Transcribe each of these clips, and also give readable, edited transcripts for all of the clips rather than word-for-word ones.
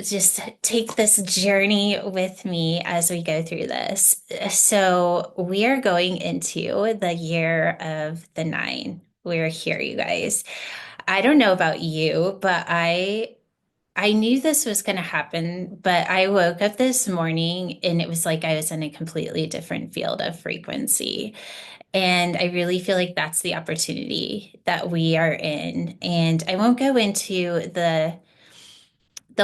Just take this journey with me as we go through this. So, we are going into the year of the nine. We're here, you guys. I don't know about you, but I knew this was going to happen, but I woke up this morning and it was like I was in a completely different field of frequency. And I really feel like that's the opportunity that we are in. And I won't go into the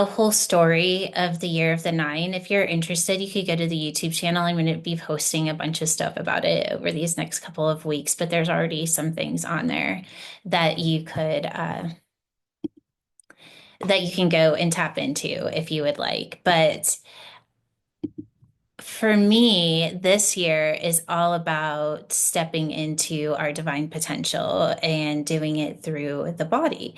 whole story of the year of the nine. If you're interested, you could go to the YouTube channel. I'm going to be posting a bunch of stuff about it over these next couple of weeks, but there's already some things on there that you can go and tap into if you would like. But for me, this year is all about stepping into our divine potential and doing it through the body.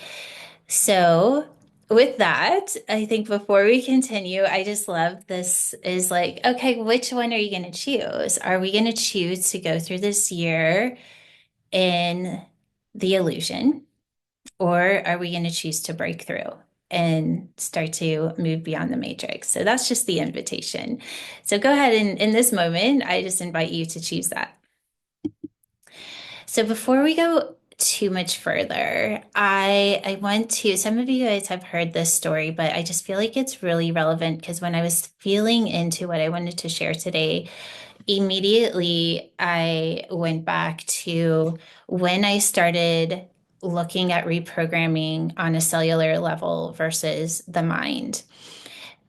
So, with that, I think before we continue, I just love this is like, okay, which one are you going to choose? Are we going to choose to go through this year in the illusion, or are we going to choose to break through and start to move beyond the matrix? So that's just the invitation. So go ahead and in this moment, I just invite you to choose that. So before we go too much further, I want to, some of you guys have heard this story, but I just feel like it's really relevant because when I was feeling into what I wanted to share today, immediately I went back to when I started looking at reprogramming on a cellular level versus the mind.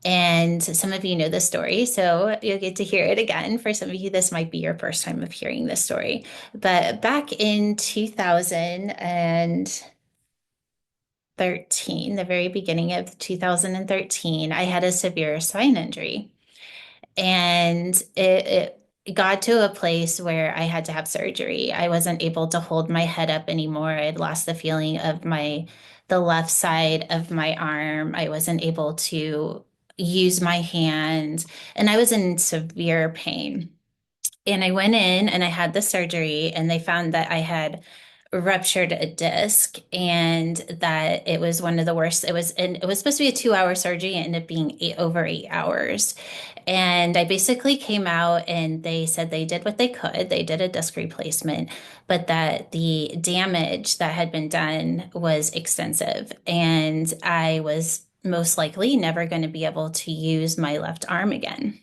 And some of you know the story, so you'll get to hear it again. For some of you, this might be your first time of hearing this story. But back in 2013, the very beginning of 2013, I had a severe spine injury. And it got to a place where I had to have surgery. I wasn't able to hold my head up anymore. I'd lost the feeling of the left side of my arm. I wasn't able to use my hand, and I was in severe pain. And I went in and I had the surgery, and they found that I had ruptured a disc and that it was one of the worst. It was supposed to be a 2 hour surgery. It ended up being over 8 hours. And I basically came out and they said they did what they could. They did a disc replacement, but that the damage that had been done was extensive. And I was most likely never going to be able to use my left arm again.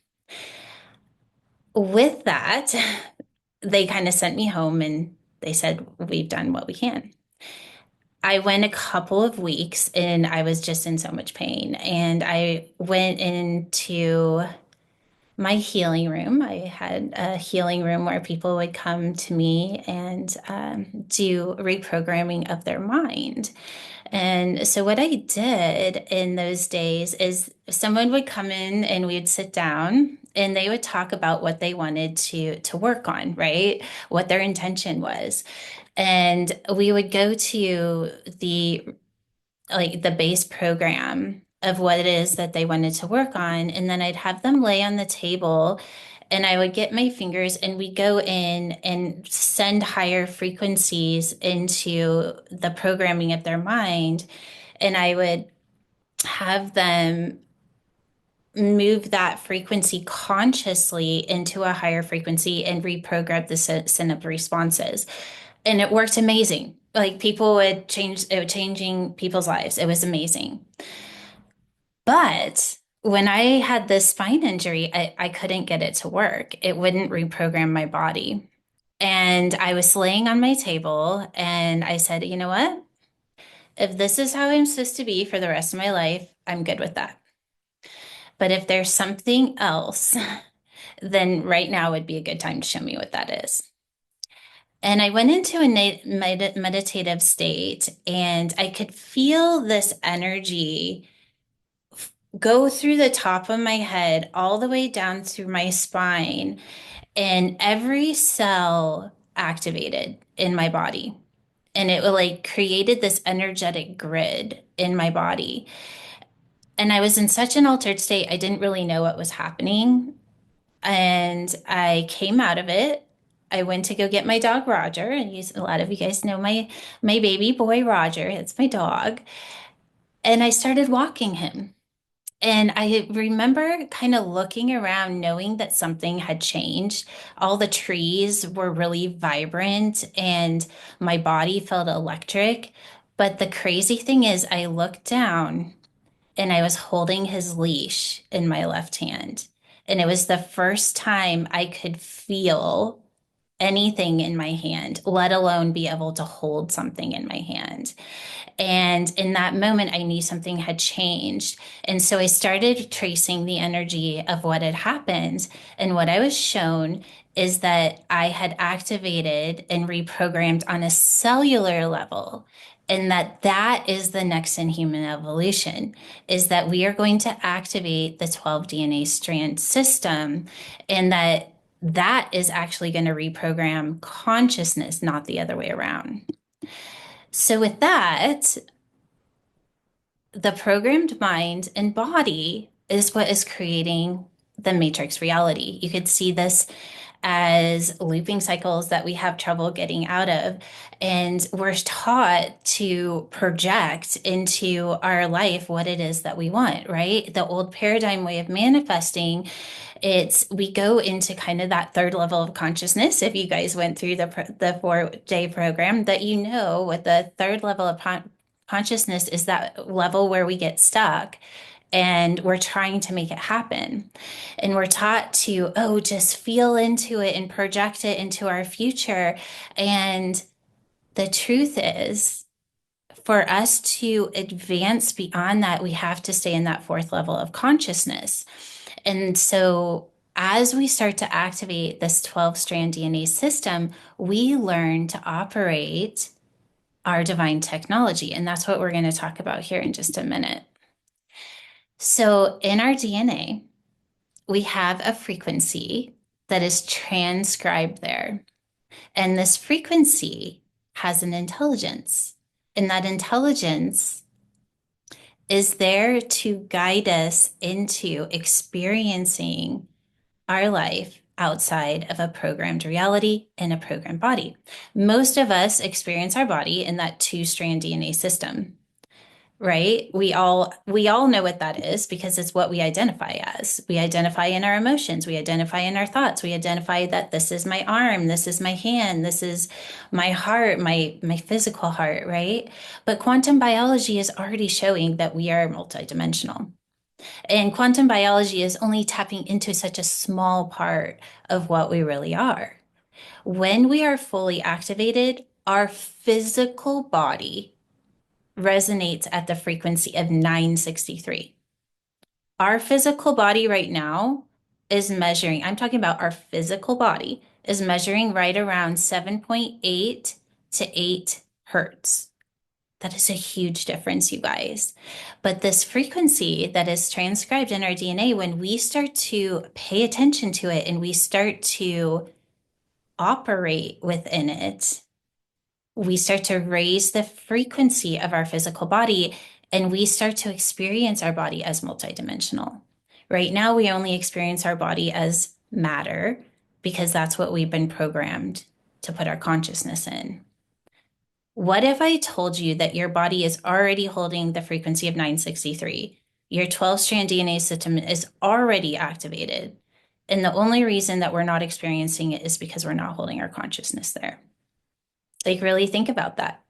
With that, they kind of sent me home and they said, we've done what we can. I went a couple of weeks and I was just in so much pain. And I went into my healing room. I had a healing room where people would come to me and do reprogramming of their mind. And so, what I did in those days is someone would come in and we'd sit down and they would talk about what they wanted to work on, right? What their intention was. And we would go to the base program of what it is that they wanted to work on. And then I'd have them lay on the table and I would get my fingers and we go in and send higher frequencies into the programming of their mind. And I would have them move that frequency consciously into a higher frequency and reprogram the send up responses. And it worked amazing. Like people would change, it was changing people's lives. It was amazing. But when I had this spine injury, I couldn't get it to work. It wouldn't reprogram my body. And I was laying on my table and I said, you know what? If this is how I'm supposed to be for the rest of my life, I'm good with that. But if there's something else, then right now would be a good time to show me what that is. And I went into a meditative state and I could feel this energy go through the top of my head all the way down through my spine, and every cell activated in my body. And it like created this energetic grid in my body. And I was in such an altered state, I didn't really know what was happening. And I came out of it. I went to go get my dog Roger, and a lot of you guys know my baby boy Roger. It's my dog. And I started walking him. And I remember kind of looking around, knowing that something had changed. All the trees were really vibrant and my body felt electric. But the crazy thing is, I looked down and I was holding his leash in my left hand. And it was the first time I could feel anything in my hand, let alone be able to hold something in my hand. And in that moment, I knew something had changed. And so I started tracing the energy of what had happened. And what I was shown is that I had activated and reprogrammed on a cellular level. And that is the next in human evolution, is that we are going to activate the 12 DNA strand system, and that is actually going to reprogram consciousness, not the other way around. So with that, the programmed mind and body is what is creating the matrix reality. You could see this as looping cycles that we have trouble getting out of. And we're taught to project into our life what it is that we want, right? The old paradigm way of manifesting, it's we go into kind of that third level of consciousness. If you guys went through the 4-day program, that you know what the third level of consciousness is, that level where we get stuck and we're trying to make it happen. And we're taught to, oh, just feel into it and project it into our future. And the truth is, for us to advance beyond that, we have to stay in that fourth level of consciousness. And so, as we start to activate this 12 strand DNA system, we learn to operate our divine technology. And that's what we're going to talk about here in just a minute. So, in our DNA, we have a frequency that is transcribed there. And this frequency has an intelligence. And that intelligence is there to guide us into experiencing our life outside of a programmed reality and a programmed body. Most of us experience our body in that two-strand DNA system, right? We all know what that is because it's what we identify as. We identify in our emotions, we identify in our thoughts, we identify that this is my arm, this is my hand, this is my heart, my physical heart, right? But quantum biology is already showing that we are multidimensional. And quantum biology is only tapping into such a small part of what we really are. When we are fully activated, our physical body resonates at the frequency of 963. Our physical body right now is measuring, I'm talking about our physical body is measuring right around 7.8 to 8 hertz. That is a huge difference, you guys. But this frequency that is transcribed in our DNA, when we start to pay attention to it and we start to operate within it, we start to raise the frequency of our physical body and we start to experience our body as multidimensional. Right now, we only experience our body as matter because that's what we've been programmed to put our consciousness in. What if I told you that your body is already holding the frequency of 963? Your 12-strand DNA system is already activated. And the only reason that we're not experiencing it is because we're not holding our consciousness there. Like, really think about that.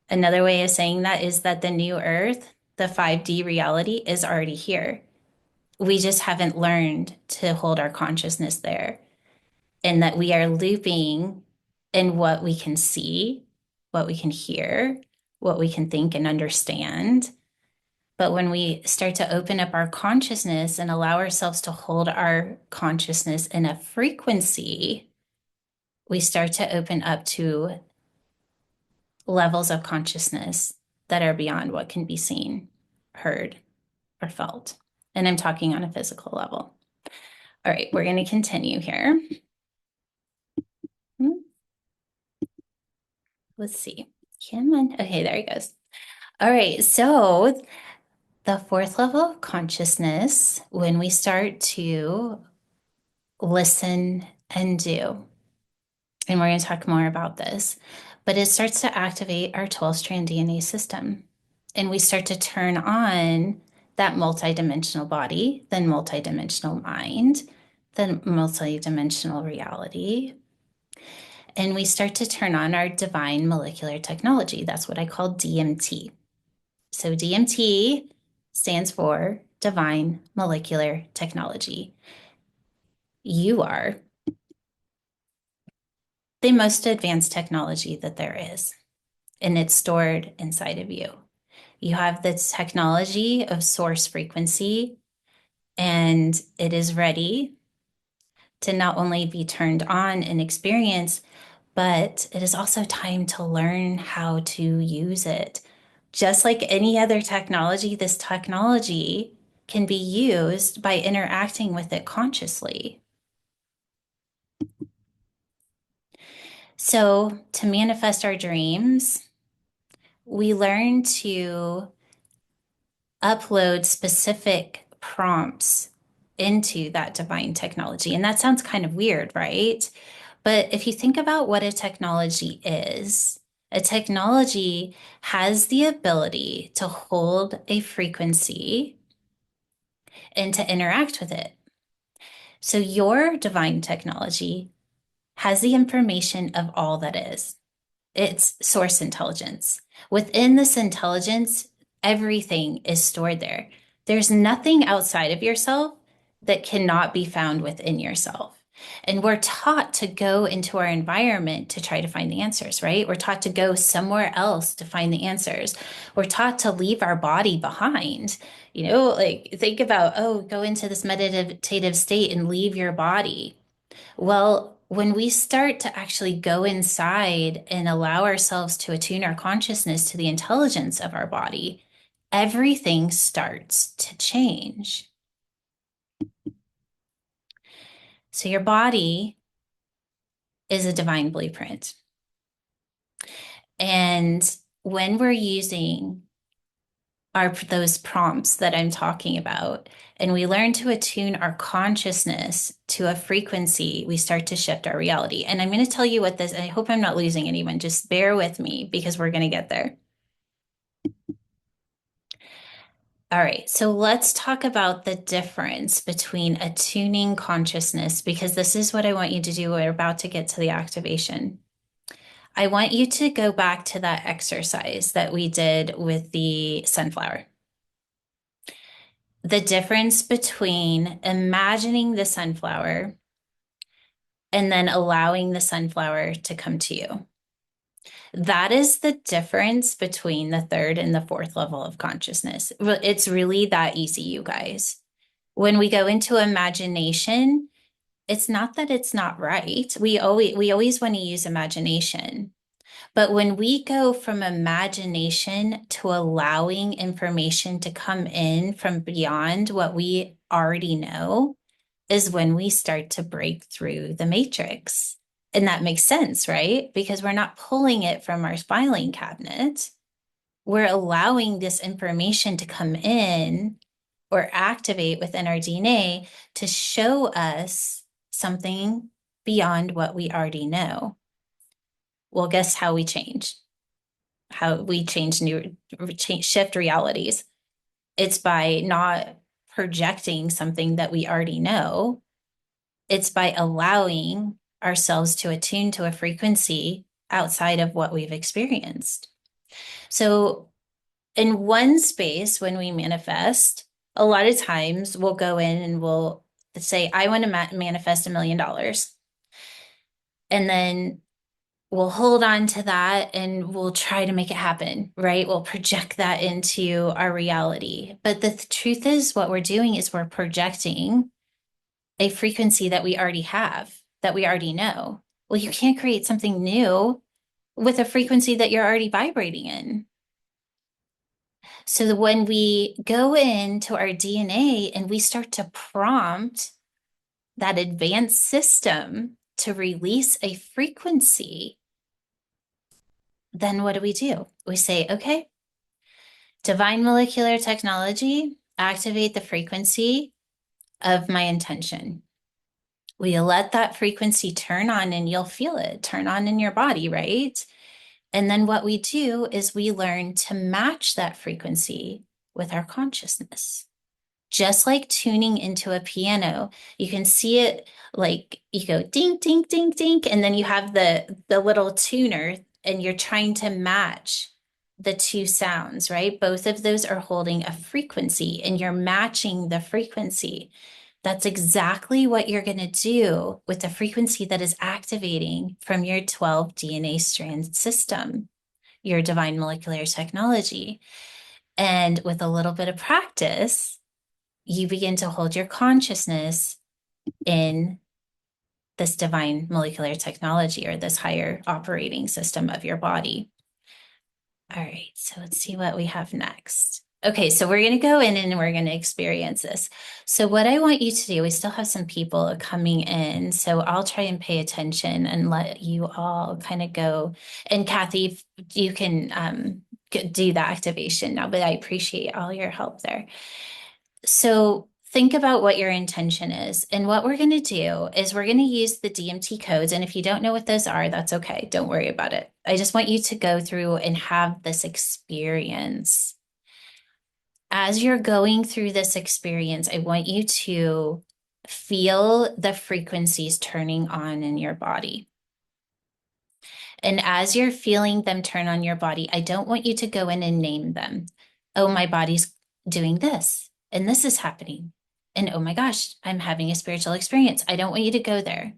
Another way of saying that is that the new earth, the 5D reality, is already here. We just haven't learned to hold our consciousness there, and that we are looping in what we can see, what we can hear, what we can think and understand. But when we start to open up our consciousness and allow ourselves to hold our consciousness in a frequency, we start to open up to levels of consciousness that are beyond what can be seen, heard, or felt. And I'm talking on a physical level. All right, we're going to continue here. Let's see. Come on. Okay, there he goes. All right, so the fourth level of consciousness, when we start to listen and do, and we're going to talk more about this, but it starts to activate our 12-strand DNA system. and we start to turn on that multidimensional body, then multidimensional mind, then multidimensional reality. And we start to turn on our divine molecular technology. That's what I call DMT. So DMT stands for Divine Molecular Technology. You are the most advanced technology that there is, and it's stored inside of you. You have the technology of source frequency, and it is ready to not only be turned on and experienced, but it is also time to learn how to use it. Just like any other technology, this technology can be used by interacting with it consciously. So, to manifest our dreams, we learn to upload specific prompts into that divine technology. And that sounds kind of weird, right? But if you think about what a technology is, a technology has the ability to hold a frequency and to interact with it. So your divine technology has the information of all that is. It's source intelligence. Within this intelligence, everything is stored there. There's nothing outside of yourself that cannot be found within yourself. And we're taught to go into our environment to try to find the answers, right? We're taught to go somewhere else to find the answers. We're taught to leave our body behind. Like think about, oh, go into this meditative state and leave your body. Well, when we start to actually go inside and allow ourselves to attune our consciousness to the intelligence of our body, everything starts to change. So your body is a divine blueprint. And when we're using those prompts that I'm talking about, and we learn to attune our consciousness to a frequency, we start to shift our reality. And I'm going to tell you what this, I hope I'm not losing anyone. Just bear with me because we're going to get there. All right, so let's talk about the difference between attuning consciousness, because this is what I want you to do. We're about to get to the activation. I want you to go back to that exercise that we did with the sunflower. The difference between imagining the sunflower and then allowing the sunflower to come to you. That is the difference between the third and the fourth level of consciousness. It's really that easy, you guys. When we go into imagination, it's not that it's not right. We always want to use imagination. But when we go from imagination to allowing information to come in from beyond what we already know, is when we start to break through the matrix. And that makes sense, right? Because we're not pulling it from our filing cabinet. We're allowing this information to come in or activate within our DNA to show us something beyond what we already know. Well, guess how we change? How we shift realities. It's by not projecting something that we already know. It's by allowing ourselves to attune to a frequency outside of what we've experienced. So, in one space, when we manifest, a lot of times we'll go in and we'll say, I want to manifest $1 million. And then we'll hold on to that and we'll try to make it happen, right? We'll project that into our reality. But the truth is, what we're doing is we're projecting a frequency that we already have, that we already know. Well, you can't create something new with a frequency that you're already vibrating in. So when we go into our DNA and we start to prompt that advanced system to release a frequency, then what do? We say, okay, divine molecular technology, activate the frequency of my intention. We let that frequency turn on and you'll feel it turn on in your body, right? And then what we do is we learn to match that frequency with our consciousness. Just like tuning into a piano, you can see it like you go ding, ding, ding, ding, and then you have the little tuner and you're trying to match the two sounds, right? Both of those are holding a frequency and you're matching the frequency. That's exactly what you're going to do with the frequency that is activating from your 12 DNA strand system, your divine molecular technology. And with a little bit of practice, you begin to hold your consciousness in this divine molecular technology or this higher operating system of your body. All right, so let's see what we have next. Okay, so we're going to go in and we're going to experience this. So what I want you to do, we still have some people coming in, so I'll try and pay attention and let you all kind of go. And Kathy, you can do the activation now, but I appreciate all your help there. So think about what your intention is. And what we're going to do is we're going to use the DMT codes. And if you don't know what those are, that's okay. Don't worry about it. I just want you to go through and have this experience. As you're going through this experience, I want you to feel the frequencies turning on in your body. And as you're feeling them turn on your body, I don't want you to go in and name them. Oh, my body's doing this, and this is happening. And oh my gosh, I'm having a spiritual experience. I don't want you to go there.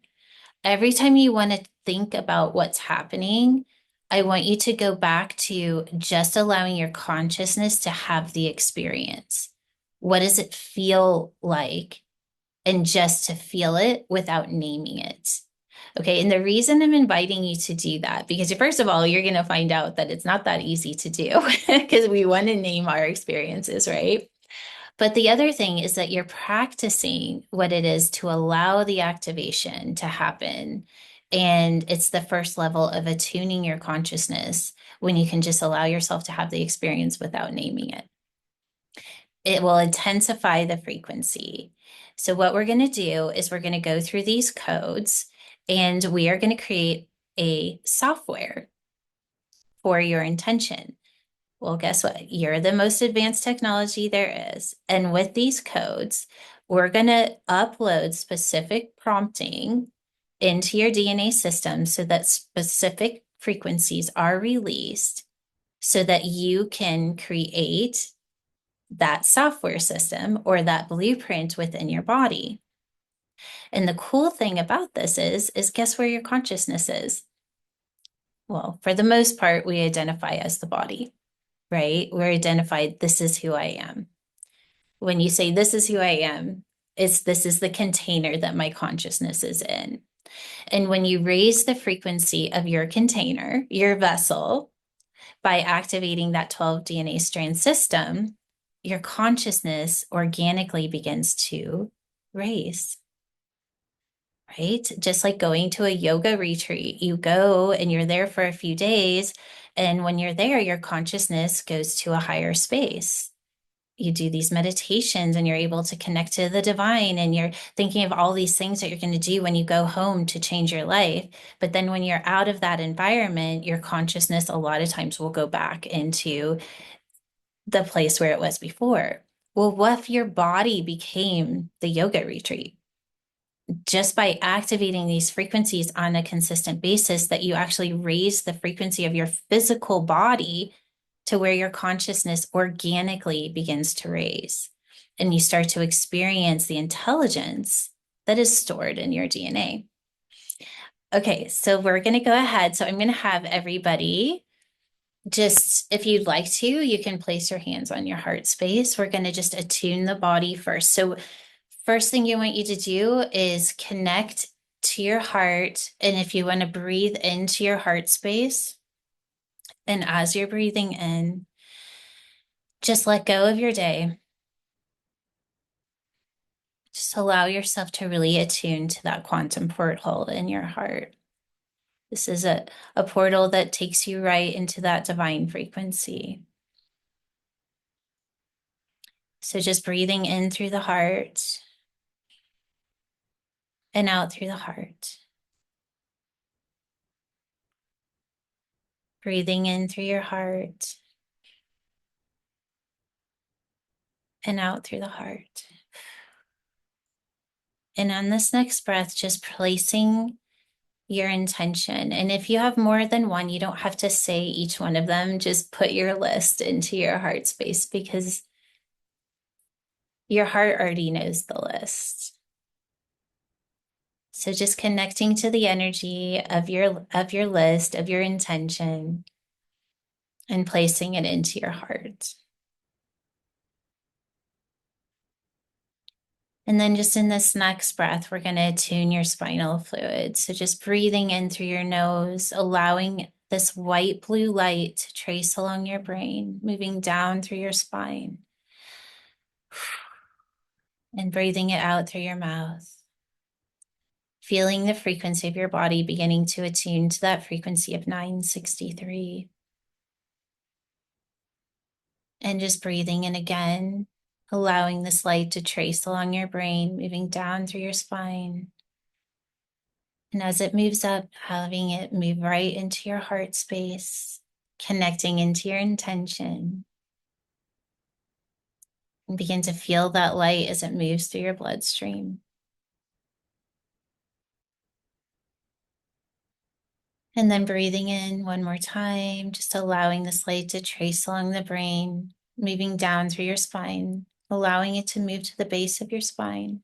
Every time you want to think about what's happening, I want you to go back to just allowing your consciousness to have the experience. What does it feel like? And just to feel it without naming it. Okay. And the reason I'm inviting you to do that, because first of all, you're going to find out that it's not that easy to do because we want to name our experiences, right? But the other thing is that you're practicing what it is to allow the activation to happen. And it's the first level of attuning your consciousness when you can just allow yourself to have the experience without naming it. It will intensify the frequency. So what we're going to do is we're going to go through these codes and we are going to create a software for your intention. Well, guess what? You're the most advanced technology there is. And with these codes, we're going to upload specific prompting into your DNA system so that specific frequencies are released so that you can create that software system or that blueprint within your body. And the cool thing about this is guess where your consciousness is? Well, for the most part, we identify as the body, right? We're identified, this is who I am. When you say this is who I am, this is the container that my consciousness is in. And when you raise the frequency of your container, your vessel, by activating that 12 DNA strand system, your consciousness organically begins to raise, right? Just like going to a yoga retreat, you go and you're there for a few days. And when you're there, your consciousness goes to a higher space. You do these meditations and you're able to connect to the divine and you're thinking of all these things that you're going to do when you go home to change your life. But then when you're out of that environment, your consciousness a lot of times will go back into the place where it was before. Well, what if your body became the yoga retreat? Just by activating these frequencies on a consistent basis, that you actually raise the frequency of your physical body to where your consciousness organically begins to raise. And you start to experience the intelligence that is stored in your DNA. Okay, so we're going to go ahead. So I'm going to have everybody just, if you'd like to, you can place your hands on your heart space. We're going to just attune the body first. So first thing you want you to do is connect to your heart. And if you want to breathe into your heart space, and as you're breathing in, just let go of your day. Just allow yourself to really attune to that quantum portal in your heart. This is a portal that takes you right into that divine frequency. So just breathing in through the heart and out through the heart. Breathing in through your heart and out through the heart. And on this next breath, just placing your intention. And if you have more than one, you don't have to say each one of them. Just put your list into your heart space because your heart already knows the list. So just connecting to the energy of your list, of your intention, and placing it into your heart. And then just in this next breath, we're going to attune your spinal fluid. So just breathing in through your nose, allowing this white blue light to trace along your brain, moving down through your spine, and breathing it out through your mouth. Feeling the frequency of your body beginning to attune to that frequency of 963. And just breathing in again, allowing this light to trace along your brain, moving down through your spine. And as it moves up, having it move right into your heart space, connecting into your intention. And begin to feel that light as it moves through your bloodstream. And then breathing in one more time, just allowing this light to trace along the brain, moving down through your spine, allowing it to move to the base of your spine.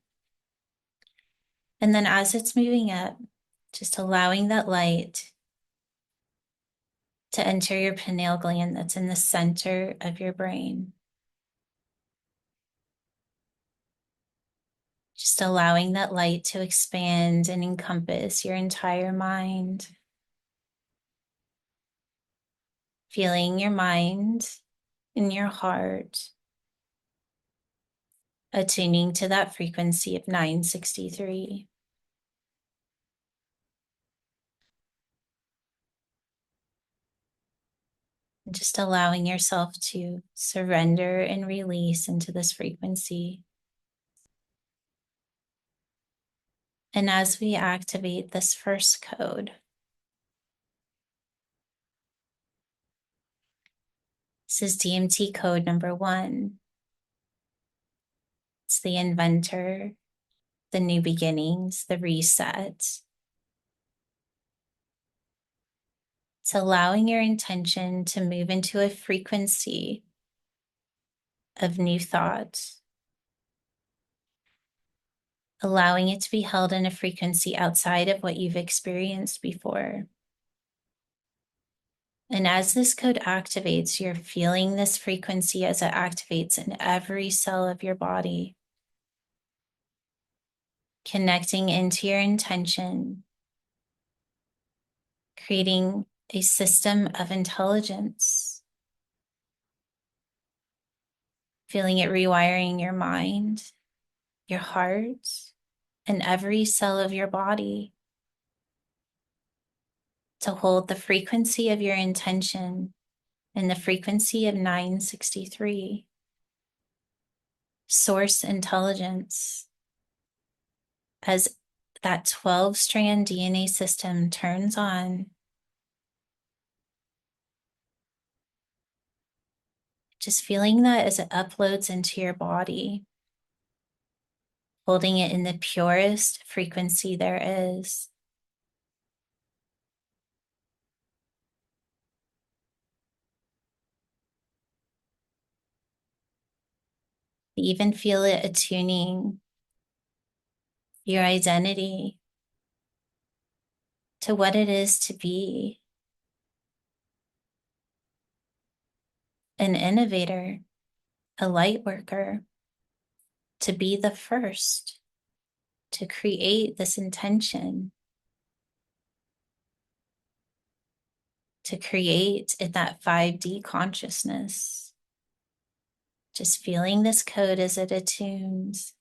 And then as it's moving up, just allowing that light to enter your pineal gland that's in the center of your brain. Just allowing that light to expand and encompass your entire mind. Feeling your mind and your heart attuning to that frequency of 963. And just allowing yourself to surrender and release into this frequency. And as we activate this first code, this is DMT code number 1. It's the inventor, the new beginnings, the reset. It's allowing your intention to move into a frequency of new thought, allowing it to be held in a frequency outside of what you've experienced before. And as this code activates, you're feeling this frequency as it activates in every cell of your body, connecting into your intention, creating a system of intelligence, feeling it rewiring your mind, your heart, and every cell of your body to hold the frequency of your intention and the frequency of 963. Source intelligence. As that 12-strand DNA system turns on, just feeling that as it uploads into your body, holding it in the purest frequency there is. Even feel it attuning your identity to what it is to be an innovator, a light worker, to be the first to create this intention, to create in that 5D consciousness. Just feeling this code as it attunes,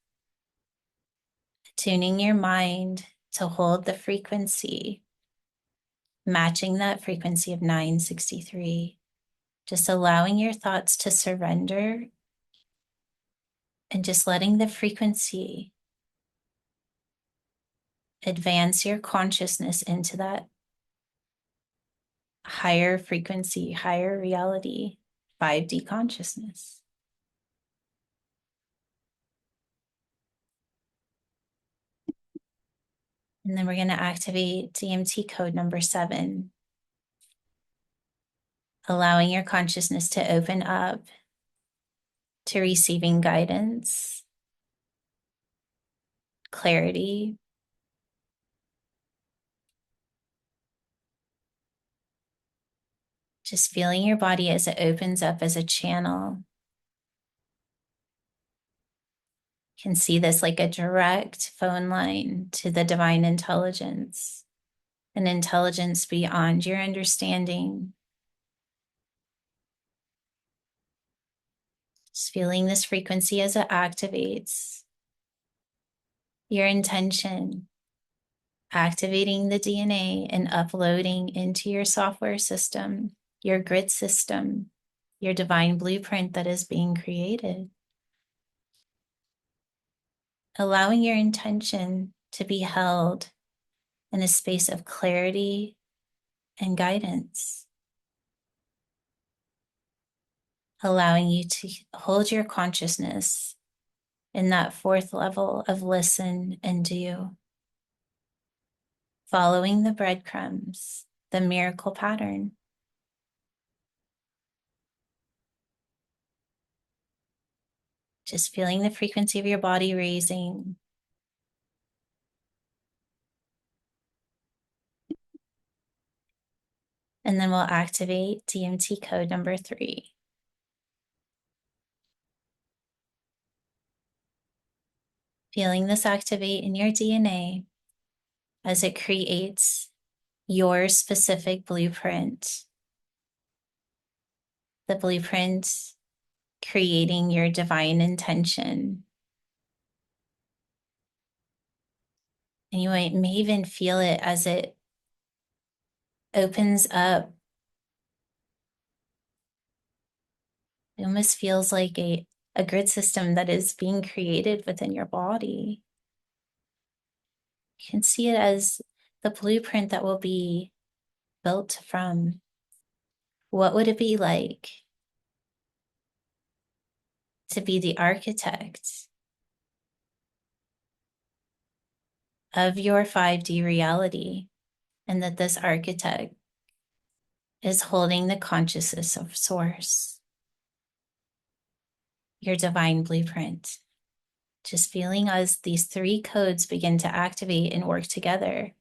tuning your mind to hold the frequency, matching that frequency of 963, just allowing your thoughts to surrender and just letting the frequency advance your consciousness into that higher frequency, higher reality, 5D consciousness. And then we're going to activate DMT code number 7, allowing your consciousness to open up to receiving guidance, clarity, just feeling your body as it opens up as a channel. You can see this like a direct phone line to the divine intelligence, an intelligence beyond your understanding. Just feeling this frequency as it activates your intention, activating the DNA and uploading into your software system, your grid system, your divine blueprint that is being created. Allowing your intention to be held in a space of clarity and guidance. Allowing you to hold your consciousness in that 4th level of listen and do. Following the breadcrumbs, the miracle pattern. Just feeling the frequency of your body raising. And then we'll activate DMT code number 3. Feeling this activate in your DNA as it creates your specific blueprint. The blueprint creating your divine intention. And you may even feel it as it opens up. It almost feels like a grid system that is being created within your body. You can see it as the blueprint that will be built from. What would it be like to be the architect of your 5D reality, and that this architect is holding the consciousness of source, your divine blueprint? Just feeling as these 3 codes begin to activate and work together.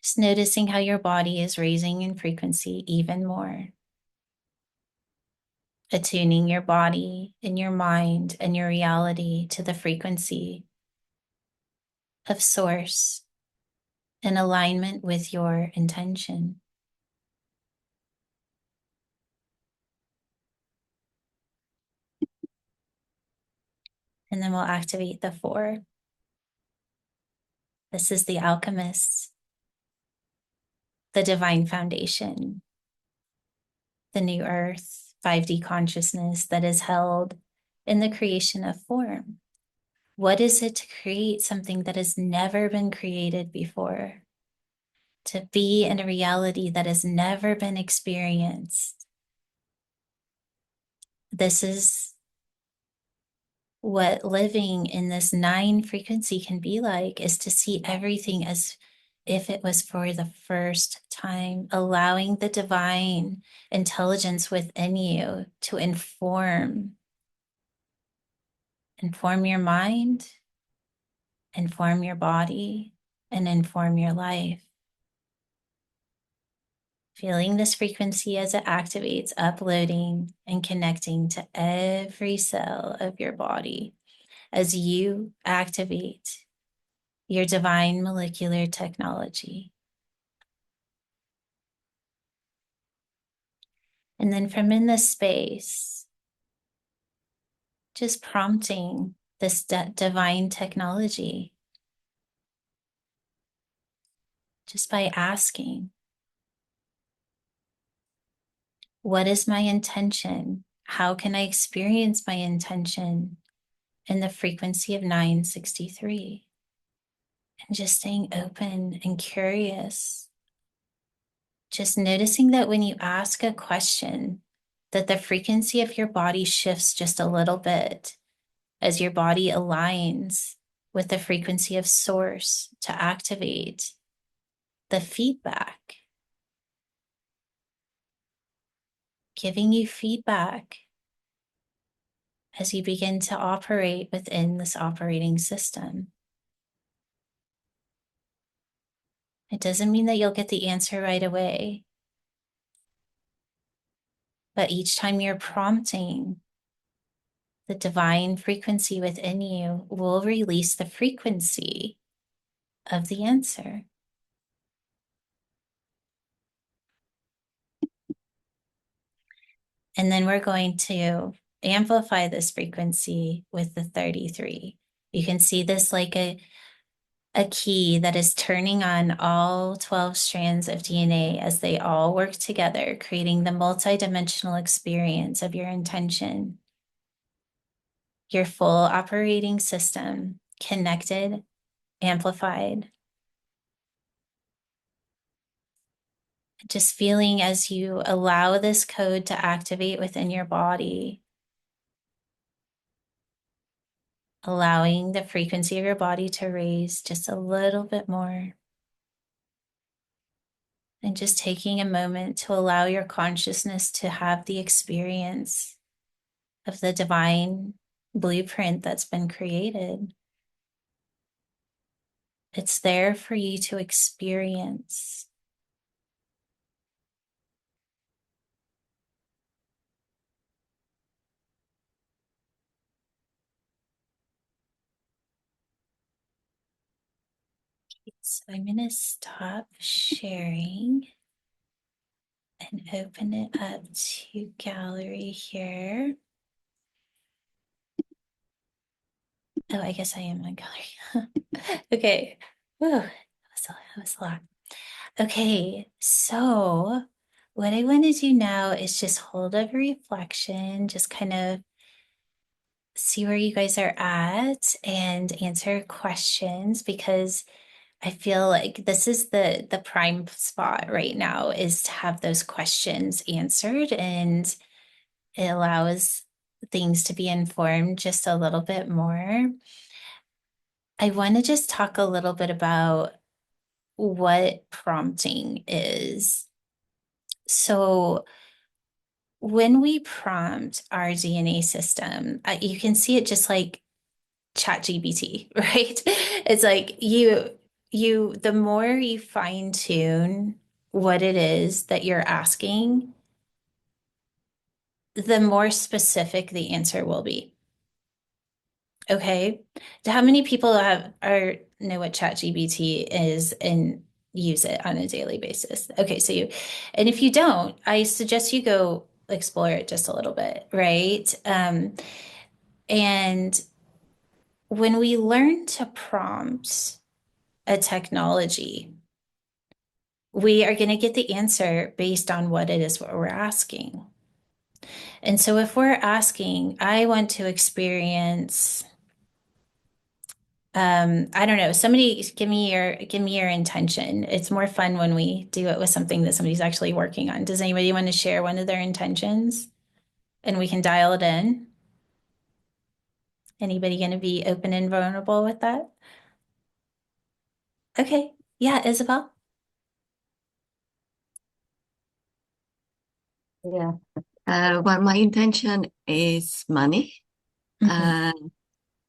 Just noticing how your body is raising in frequency even more. Attuning your body and your mind and your reality to the frequency of source in alignment with your intention. And then we'll activate the 4. This is the alchemist, the divine foundation, the new earth, 5D consciousness that is held in the creation of form. What is it to create something that has never been created before? To be in a reality that has never been experienced. This is what living in this 9 frequency can be like, is to see everything as if it was for the first time, allowing the divine intelligence within you to inform your mind, inform your body, and inform your life. Feeling this frequency as it activates, uploading and connecting to every cell of your body as you activate your divine molecular technology. And then from in this space, just prompting this divine technology, just by asking, what is my intention? How can I experience my intention in the frequency of 963? and just staying open and curious. Just noticing that when you ask a question, that the frequency of your body shifts just a little bit as your body aligns with the frequency of source to activate the feedback, giving you feedback as you begin to operate within this operating system. It doesn't mean that you'll get the answer right away, but each time you're prompting, the divine frequency within you will release the frequency of the answer. And then we're going to amplify this frequency with the 33. You can see this like a key that is turning on all 12 strands of DNA as they all work together, creating the multidimensional experience of your intention. Your full operating system connected, amplified. Just feeling as you allow this code to activate within your body, allowing the frequency of your body to raise just a little bit more. And just taking a moment to allow your consciousness to have the experience of the divine blueprint that's been created. It's there for you to experience. So I'm going to stop sharing and open it up to gallery here. Oh, I guess I am on gallery. Okay. Whew, that was a lot. Okay, so what I want to do now is just hold a reflection, just kind of see where you guys are at and answer questions because I feel like this is the prime spot right now is to have those questions answered and it allows things to be informed just a little bit more. I want to just talk a little bit about what prompting is. So when we prompt our DNA system, you can see it just like ChatGPT, right? It's like the more you fine tune what it is that you're asking, the more specific the answer will be. Okay. How many people know what ChatGPT is and use it on a daily basis? Okay, and if you don't, I suggest you go explore it just a little bit, right? And when we learn to prompt a technology, we are going to get the answer based on what it is what we're asking. And so if we're asking, I want to experience, I don't know, somebody give me your intention. It's more fun when we do it with something that somebody's actually working on. Does anybody want to share one of their intentions? And we can dial it in. Anybody going to be open and vulnerable with that? Okay. Yeah, Isabel. Yeah. Well, my intention is money. Mhm. Uh,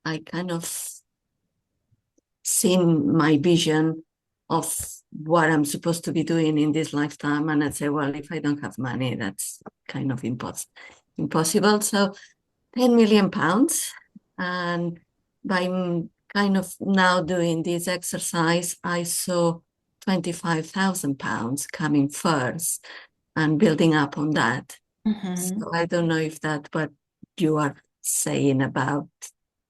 I kind of seen my vision of what I'm supposed to be doing in this lifetime, and I say, well, if I don't have money, that's kind of impossible. So, £10 million, and by kind of now doing this exercise, I saw £25,000 coming first and building up on that. Mhm. So I don't know if that's what you are saying about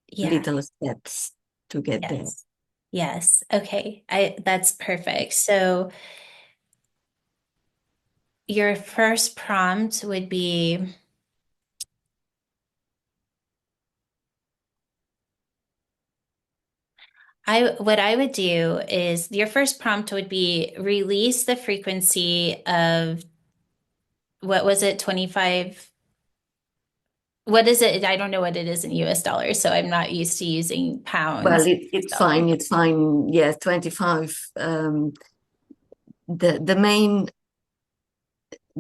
Yeah. little steps to get there. Yes. Yes. Okay. That's perfect. So your first prompt would be, what I would do is your first prompt would be release the frequency of what was it, 25? What is it? I don't know what it is in US dollars, so I'm not used to using Well, pounds. it's So, fine. It's fine. Yes, 25. The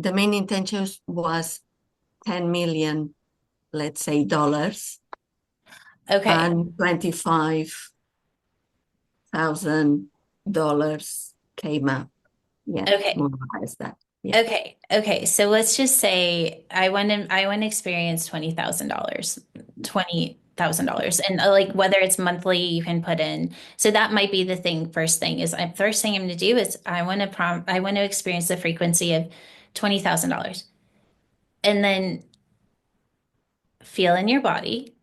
main intention was 10 million, let's say, dollars, okay. and $25,000 came up. Yeah, Okay. more or less that. Yeah. Okay. Okay. So let's just say I want to experience $20,000, $20,000. And like whether it's monthly, you can put in. So that might be the thing. First thing I'm going to do is I want to experience the frequency of $20,000. And then feel in your body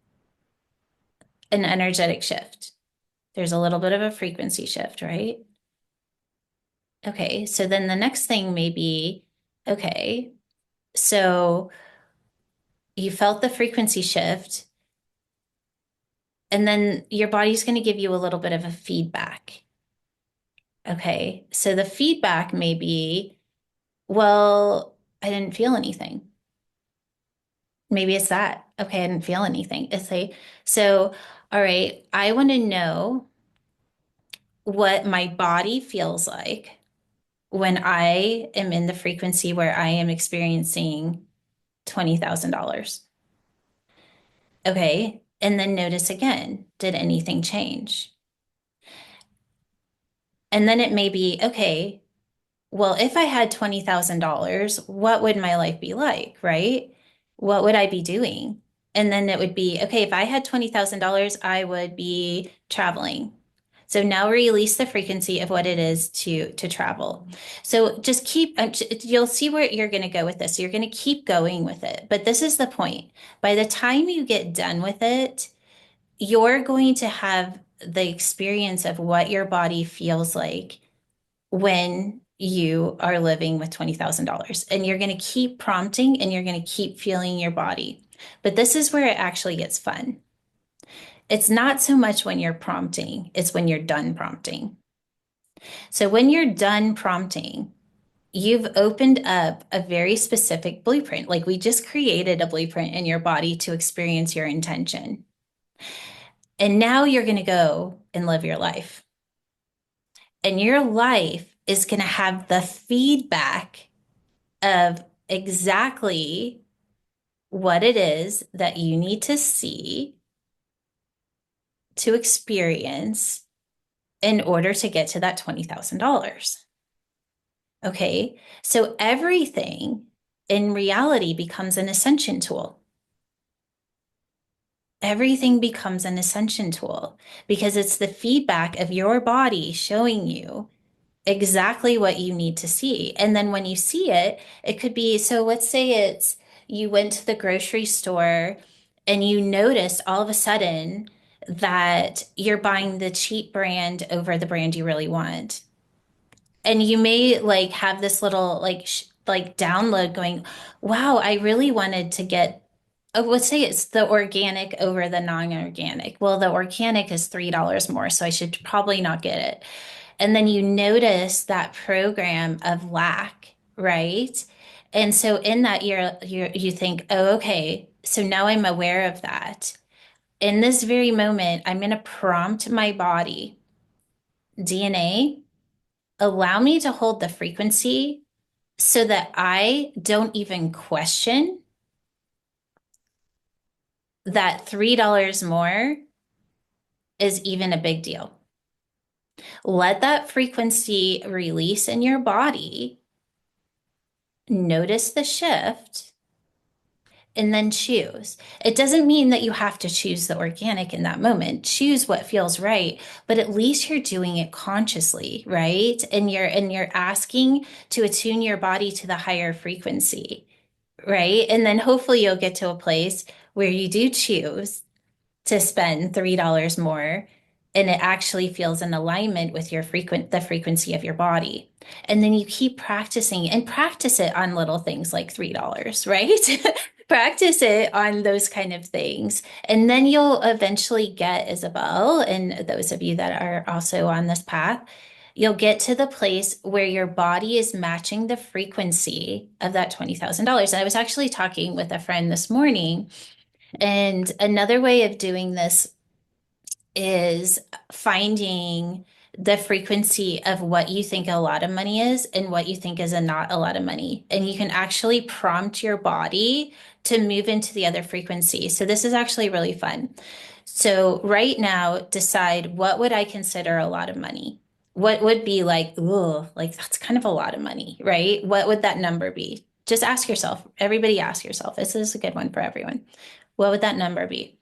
an energetic shift. There's a little bit of a frequency shift, right? Okay. So then the next thing may be, okay, so you felt the frequency shift. And then your body's going to give you a little bit of a feedback. Okay. So the feedback may be, well, I didn't feel anything. Maybe it's that. Okay, I didn't feel anything. So, all right, I want to know what my body feels like when I am in the frequency where I am experiencing $20,000. Okay. And then notice again, did anything change? And then it may be, okay, well, if I had $20,000, what would my life be like, right? What would I be doing? And then it would be, okay, if I had $20,000, I would be traveling. So now release the frequency of what it is to travel. So just you'll see where you're going to go with this. You're going to keep going with it. But this is the point. By the time you get done with it, you're going to have the experience of what your body feels like when you are living with $20,000. And you're going to keep prompting and you're going to keep feeling your body. But this is where it actually gets fun. It's not so much when you're prompting, it's when you're done prompting. So when you're done prompting, you've opened up a very specific blueprint. Like we just created a blueprint in your body to experience your intention. And now you're going to go and live your life. And your life is going to have the feedback of exactly what it is that you need to see to experience in order to get to that $20,000. Okay. So everything in reality becomes an ascension tool. Everything becomes an ascension tool because it's the feedback of your body showing you exactly what you need to see. And then when you see it, it could be, so let's say you went to the grocery store and you noticed all of a sudden that you're buying the cheap brand over the brand you really want. And you may like have this little like download going, wow, I really wanted to get, oh, let's say it's the organic over the non-organic. Well, the organic is $3 more, so I should probably not get it. And then you notice that program of lack, right? And so in that you think, oh, okay, so now I'm aware of that. In this very moment, I'm going to prompt my body, DNA, allow me to hold the frequency so that I don't even question that $3 more is even a big deal. Let that frequency release in your body. Notice the shift and then choose. It doesn't mean that you have to choose the organic in that moment. Choose what feels right, but at least you're doing it consciously, right? And you're asking to attune your body to the higher frequency, right? And then hopefully you'll get to a place where you do choose to spend $3 more and it actually feels in alignment with the frequency of your body. And then you keep practicing and practice it on little things like $3, right? Practice it on those kind of things. And then you'll eventually get, Isabel, and those of you that are also on this path, you'll get to the place where your body is matching the frequency of that $20,000. And I was actually talking with a friend this morning, and another way of doing this is finding the frequency of what you think a lot of money is and what you think is not a lot of money. And you can actually prompt your body to move into the other frequency. So this is actually really fun. So right now, decide, what would I consider a lot of money? What would be like, oh, like that's kind of a lot of money, right? What would that number be? Just ask yourself. Everybody ask yourself. This is a good one for everyone. What would that number be?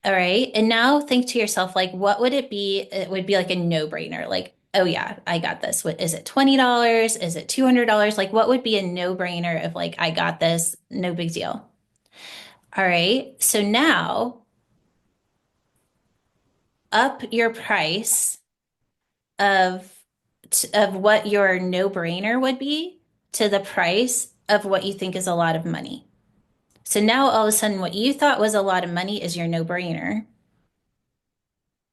All right. And now think to yourself, like, what would it be? It would be like a no-brainer. Like, oh yeah, I got this. What is it, $20? Is it $200? Like, what would be a no-brainer of like, I got this, no big deal. All right. So now up your price of of what your no-brainer would be to the price of what you think is a lot of money. So now all of a sudden, what you thought was a lot of money is your no-brainer,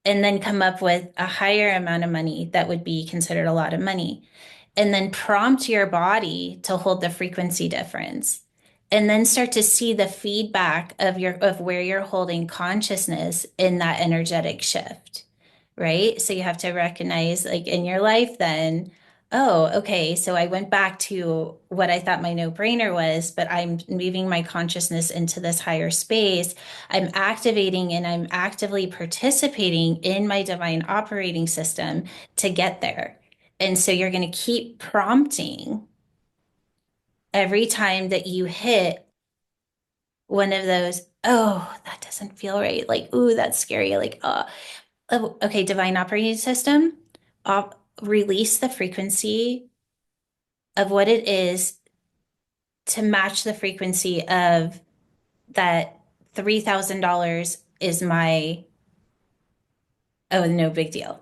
and then come up with a higher amount of money that would be considered a lot of money, and then prompt your body to hold the frequency difference, and then start to see the feedback of your of where you're holding consciousness in that energetic shift, right? So you have to recognize, like in your life, then, oh, okay, so I went back to what I thought my no-brainer was, but I'm moving my consciousness into this higher space. I'm activating and I'm actively participating in my divine operating system to get there. And so you're going to keep prompting every time that you hit one of those, oh, that doesn't feel right. Like, ooh, that's scary. Like, oh, okay, divine operating system, release the frequency of what it is to match the frequency of that $3,000 is my, oh, no big deal.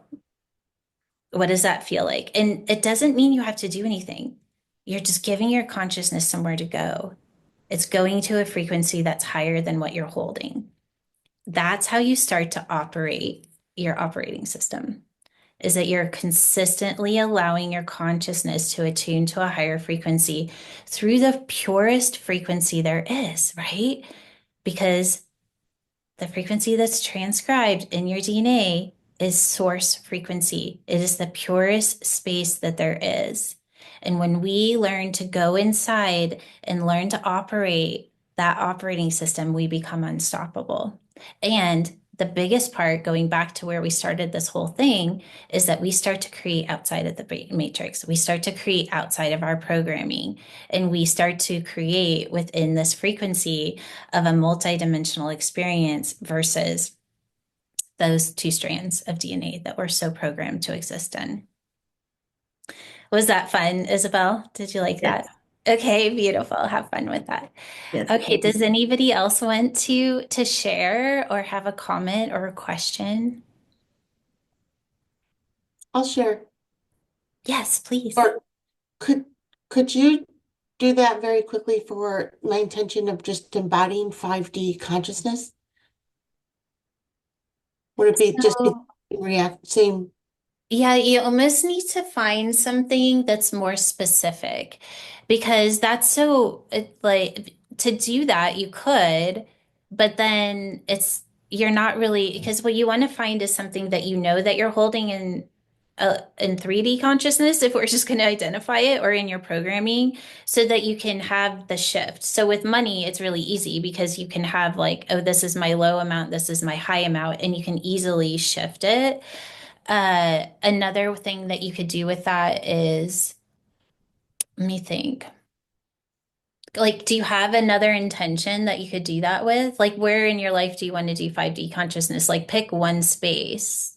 What does that feel like? And it doesn't mean you have to do anything. You're just giving your consciousness somewhere to go. It's going to a frequency that's higher than what you're holding. That's how you start to operate your operating system, is that you're consistently allowing your consciousness to attune to a higher frequency through the purest frequency there is, right? Because the frequency that's transcribed in your DNA is source frequency. It is the purest space that there is. And when we learn to go inside and learn to operate that operating system, we become unstoppable. And the biggest part, going back to where we started this whole thing, is that we start to create outside of the matrix. We start to create outside of our programming, and we start to create within this frequency of a multidimensional experience versus those two strands of DNA that we're so programmed to exist in. Was that fun, Isabel? Did you like that? Yes, Okay, beautiful. Have fun with that. yes. Okay, does anybody else want to share or have a comment or a question? I'll share. Yes, please. Or could could you do that very quickly for my intention of just embodying 5D consciousness? Would it be just So, react same? yeah, you almost need to find something that's more specific, because that's so like, to do that you could, but then you're not really, because what you want to find is something that you know that you're holding in 3D consciousness, if we're just going to identify it, or in your programming, so that you can have the shift. So with money, it's really easy because you can have like, oh, this is my low amount, this is my high amount, and you can easily shift it. Another thing that you could do with that is, let me think. Like, do you have another intention that you could do that with? Like, where in your life do you want to do 5D consciousness? Like, pick one space.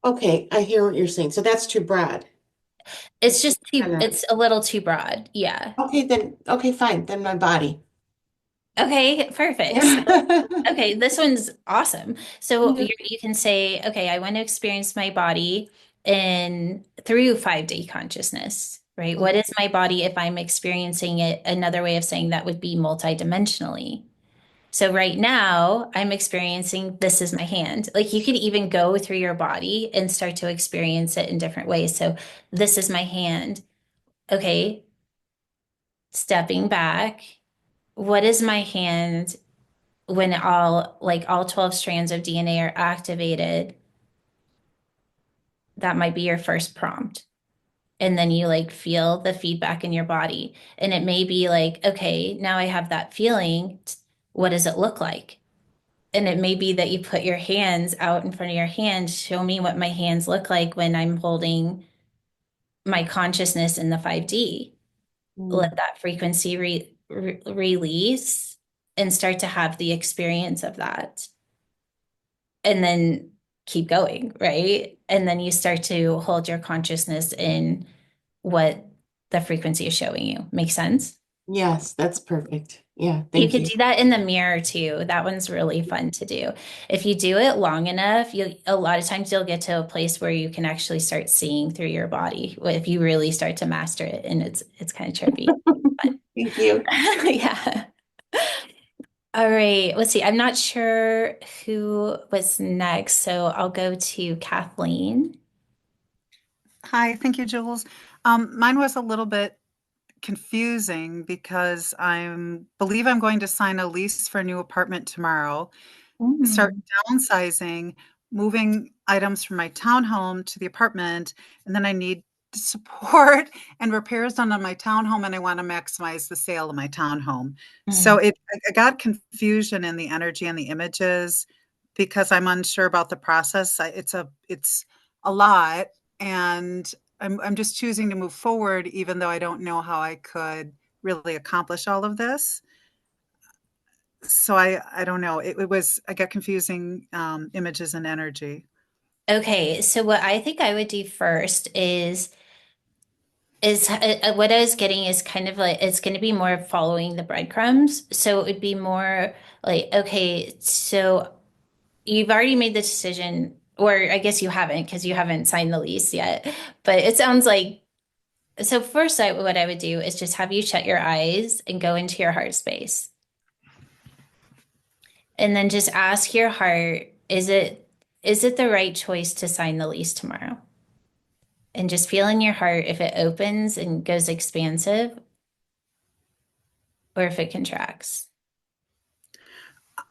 Okay, I hear what you're saying. So that's too broad. It's just too, Kinda- it's a little too broad. Yeah. Okay, then okay, fine. Then my body. Okay, perfect. So, okay, this one's awesome. So Yeah. you can say, okay, I want to experience my body in through 5D consciousness, right? What is my body if I'm experiencing it? Another way of saying that would be multidimensionally. So right now, I'm experiencing this is my hand. Like you could even go through your body and start to experience it in different ways. So this is my hand. Okay, stepping back. What is my hand when all 12 strands of DNA are activated? That might be your first prompt. And then you like feel the feedback in your body. And it may be like, okay, now I have that feeling. What does it look like? And it may be that you put your hands out in front of your hand. Show me what my hands look like when I'm holding my consciousness in the 5D. Mm. Let that frequency release and start to have the experience of that. And then keep going, right? And then you start to hold your consciousness in what the frequency is showing you. Make sense? Yes, that's perfect. Yeah, You thank could you. do that in the mirror too. That one's really fun to do. If you do it long enough, you a lot of times you'll get to a place where you can actually start seeing through your body if you really start to master it, and it's kind of trippy. But Thank you. yeah. All right. Let's see. I'm not sure who was next, so I'll go to Kathleen. Hi, thank you, Jules. Mine was a little bit confusing because believe I'm going to sign a lease for a new apartment tomorrow, start Mm. downsizing, moving items from my townhome to the apartment, and then I need support and repairs done on my townhome, and I want to maximize the sale of my townhome. So Mm. I got confusion in the energy and the images because I'm unsure about the process. It's a lot, and I'm just choosing to move forward, even though I don't know how I could really accomplish all of this. So I don't know. I got confusing images and energy. Okay, so what I think I would do first is what I was getting is kind of like it's going to be more following the breadcrumbs. So it would be more like, okay, so you've already made the decision, or I guess you haven't because you haven't signed the lease yet. But it sounds like so first what I would do is just have you shut your eyes and go into your heart space. And then just ask your heart, is it the right choice to sign the lease tomorrow? And just feel in your heart if it opens and goes expansive or if it contracts.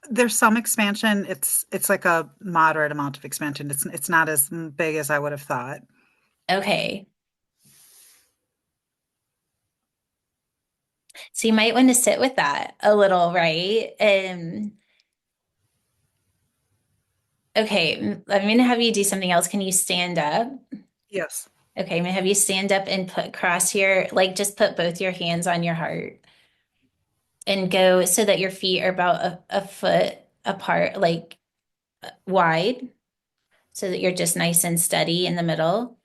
There's some expansion. It's like a moderate amount of expansion. It's not as big as I would have thought. Okay. So you might want to sit with that a little, right? Okay, I'm going to have you do something else. Can you stand up? Yes. Okay, I'm going to have you stand up and cross like just put both your hands on your heart and go so that your feet are about a foot apart, like wide, so that you're just nice and steady in the middle.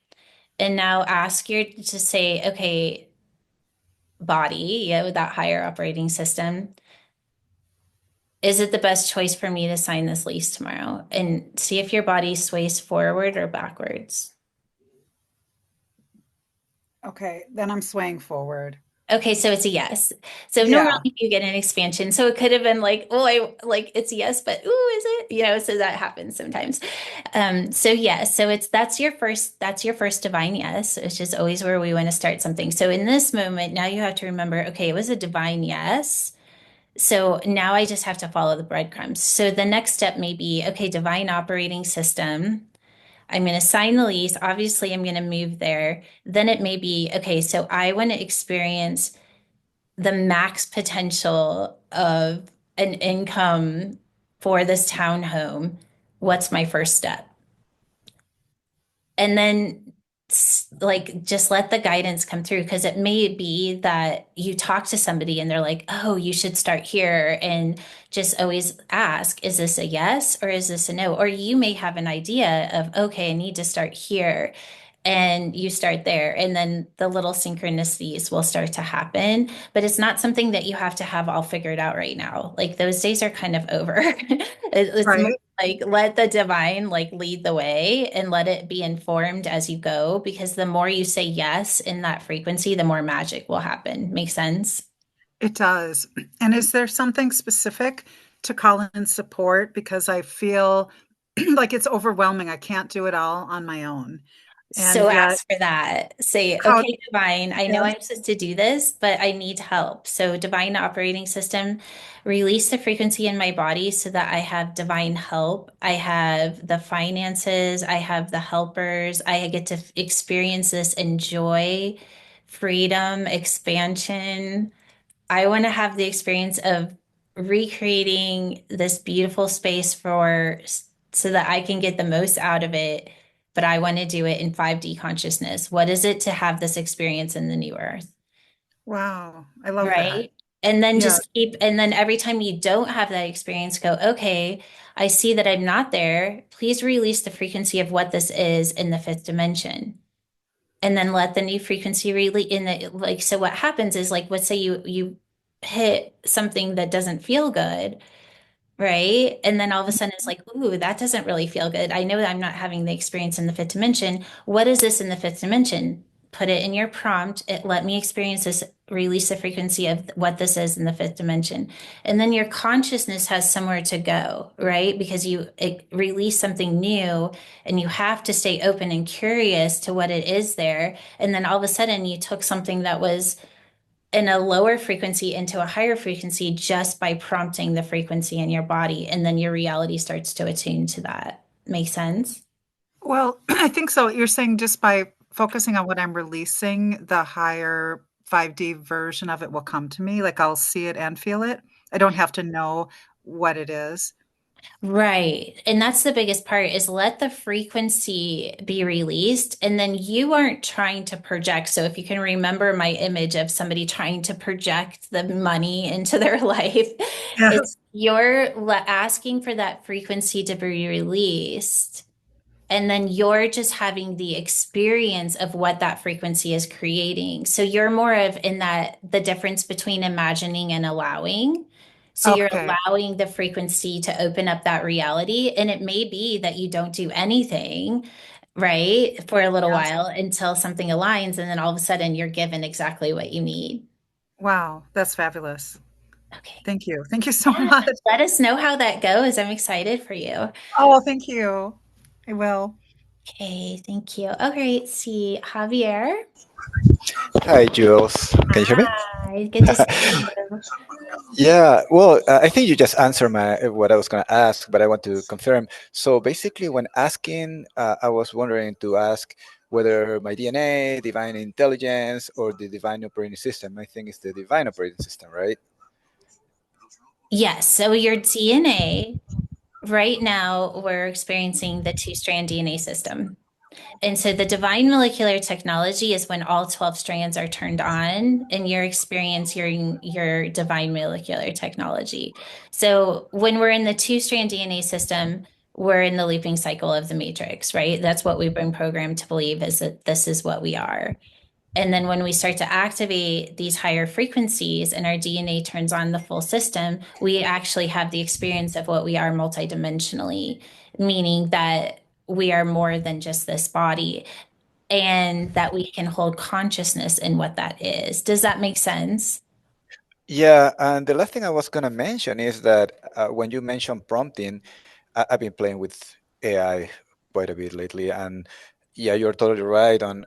And now ask your to say, okay, body, with that higher operating system, is it the best choice for me to sign this lease tomorrow? And see if your body sways forward or backwards. Okay. Then I'm swaying forward. Okay, so it's a yes. So normally Yeah. you get an expansion. So it could have been like, oh, I like it's a yes, but ooh, is it? So that happens sometimes. So yes, so that's your first divine yes, which is always where we want to start something. So in this moment, now you have to remember, okay, it was a divine yes. So now I just have to follow the breadcrumbs. So the next step may be, okay, divine operating system. I'm going to sign the lease. Obviously, I'm going to move there. Then it may be, okay, so I want to experience the max potential of an income for this townhome. What's my first step? And then like just let the guidance come through because it may be that you talk to somebody and they're like, oh, you should start here. And just always ask, is this a yes or is this a no? Or you may have an idea of, okay, I need to start here. and you start there, and then the little synchronicities will start to happen, but it's not something that you have to have all figured out right now. Like those days are kind of over. It's more Right. like let the divine like lead the way and let it be informed as you go, because the more you say yes in that frequency, the more magic will happen. Make sense? It does. And is there something specific to call in support? Because I feel like it's overwhelming. I can't do it all on my own. And So yet, ask for that. Say, how, okay, divine, I know yes. I'm supposed to do this, but I need help. So, divine operating system, release the frequency in my body so that I have divine help. I have the finances, I have the helpers, I get to experience this enjoy, freedom, expansion. I want to have the experience of recreating this beautiful space for so that I can get the most out of it, but I want to do it in 5D consciousness. What is it to have this experience in the new earth? Wow, I love that. Right? And then Yeah. just keep, and then every time you don't have that experience, go, okay, I see that I'm not there. Please release the frequency of what this is in the fifth dimension, and then let the new frequency really in the like. So what happens is, like, let's say you hit something that doesn't feel good, right? And then all of a sudden it's like, ooh, that doesn't really feel good. I know that I'm not having the experience in the fifth dimension. What is this in the fifth dimension? Put it in your prompt. It let me experience this, release the frequency of what this is in the fifth dimension. And then your consciousness has somewhere to go, right? Because release something new, and you have to stay open and curious to what it is there. And then all of a sudden you took something that was in a lower frequency into a higher frequency just by prompting the frequency in your body. And then your reality starts to attune to that. Make sense? Well, I think so. You're saying just by focusing on what I'm releasing, the higher 5D version of it will come to me. Like I'll see it and feel it. I don't have to know what it is. Right. And that's the biggest part, is let the frequency be released, and then you aren't trying to project. So if you can remember my image of somebody trying to project the money into their life, it's Yes. you're asking for that frequency to be released. And then you're just having the experience of what that frequency is creating. So you're more of in that the difference between imagining and allowing. So you're Okay. allowing the frequency to open up that reality. And it may be that you don't do anything, right, for a little Yes. while until something aligns. And then all of a sudden you're given exactly what you need. Wow, that's fabulous. Okay. Thank you. Thank you so Yeah. much. Let us know how that goes. I'm excited for you. Oh, thank you. I will. Okay. Thank you. All right. See, Javier. Hi, Jules. Can you hear me? Hi, good to see you. Yeah, well, I think you just answered what I was going to ask, but I want to confirm. So basically, when asking, I was wondering to ask whether my DNA, divine intelligence, or the divine operating system. I think it's the divine operating system, right? Yes, so your DNA, right now, we're experiencing the two-strand DNA system. And so the divine molecular technology is when all 12 strands are turned on and you're experiencing your divine molecular technology. So when we're in the two-strand DNA system, we're in the looping cycle of the matrix, right? That's what we've been programmed to believe, is that this is what we are. And then when we start to activate these higher frequencies and our DNA turns on the full system, we actually have the experience of what we are multidimensionally, meaning that we are more than just this body, and that we can hold consciousness in what that is. Does that make sense? Yeah, and the last thing I was going to mention is that when you mentioned prompting, I've been playing with AI quite a bit lately, and yeah, you're totally right on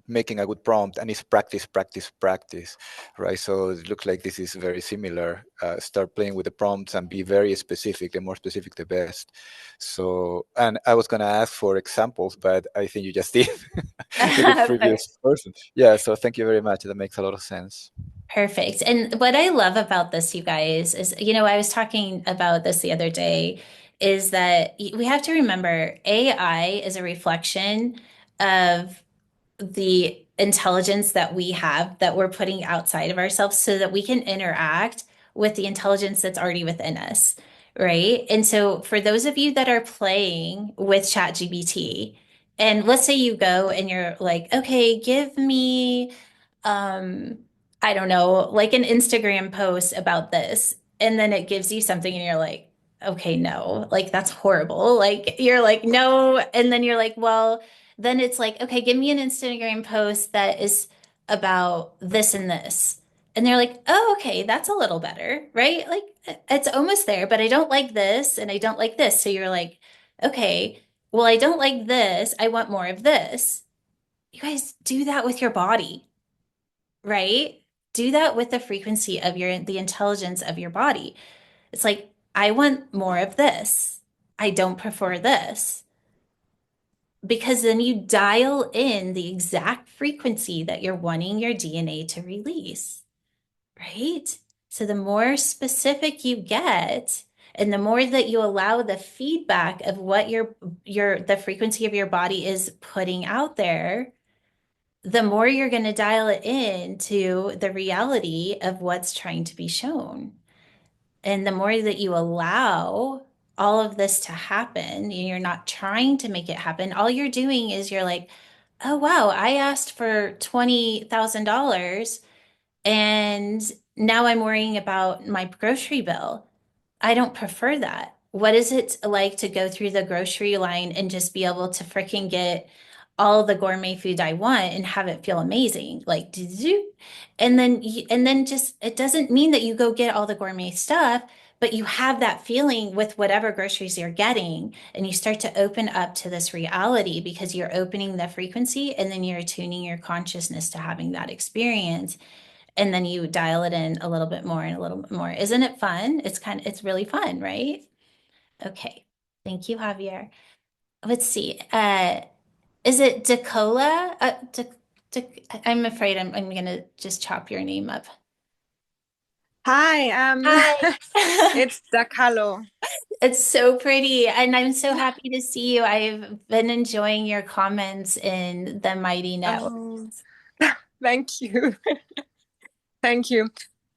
making a good prompt, and it's practice, practice, practice, right? So it looks like this is very similar. Start playing with the prompts and be very specific. The more specific, the best. So, and I was gonna ask for examples, but I think you just did with the previous person. Yeah. So thank you very much. That makes a lot of sense. Perfect. And what I love about this, you guys, is, I was talking about this the other day, is that we have to remember AI is a reflection of the intelligence that we have, that we're putting outside of ourselves so that we can interact with the intelligence that's already within us, right? And so for those of you that are playing with ChatGPT, And let's say you go and you're like, okay, give me, I don't know, like an Instagram post about this. And then it gives you something and you're like, okay, no, like that's horrible. Like you're like, no. And then you're like, well, then it's like, okay, give me an Instagram post that is about this and this. And they're like, oh, okay, that's a little better, right? Like it's almost there, but I don't like this and I don't like this. So you're like, okay, well, I don't like this. I want more of this. You guys do that with your body, right? Do that with the frequency of the intelligence of your body. It's like, I want more of this. I don't prefer this. Because then you dial in the exact frequency that you're wanting your DNA to release, right? So the more specific you get, and the more that you allow the feedback of what the frequency of your body is putting out there, the more you're going to dial it into the reality of what's trying to be shown. And the more that you allow all of this to happen, and you're not trying to make it happen, all you're doing is you're like, oh, wow, I asked for $20,000 and now I'm worrying about my grocery bill. I don't prefer that. What is it like to go through the grocery line and just be able to freaking get all the gourmet food I want and have it feel amazing? Like, did you? And then just, it doesn't mean that you go get all the gourmet stuff, but you have that feeling with whatever groceries you're getting, and you start to open up to this reality because you're opening the frequency and then you're tuning your consciousness to having that experience. And then you dial it in a little bit more and a little bit more. Isn't it fun? It's really fun, right? Okay. Thank you, Javier. Let's see. Is it Decola? I'm afraid I'm gonna just chop your name up. Hi, Hi. it's Dakalo. It's so pretty, and I'm so happy to see you. I've been enjoying your comments in the Mighty Network. Oh, thank you. Thank you.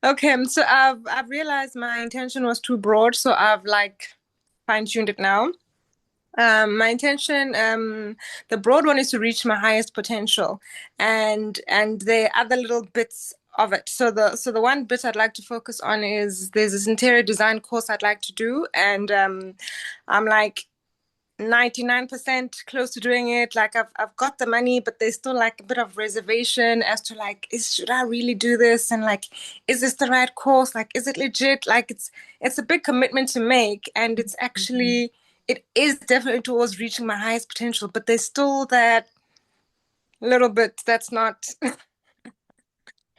Okay, so I've realized my intention was too broad, so I've like fine-tuned it now. My intention, the broad one is to reach my highest potential, and there are other little bits of it. So the one bit I'd like to focus on is there's this interior design course I'd like to do, and I'm like 99% close to doing it. Like I've got the money, but there's still like a bit of reservation as to like, should I really do this? And like, is this the right course? Like, is it legit? Like it's a big commitment to make, and it's actually it is definitely towards reaching my highest potential, but there's still that little bit that's not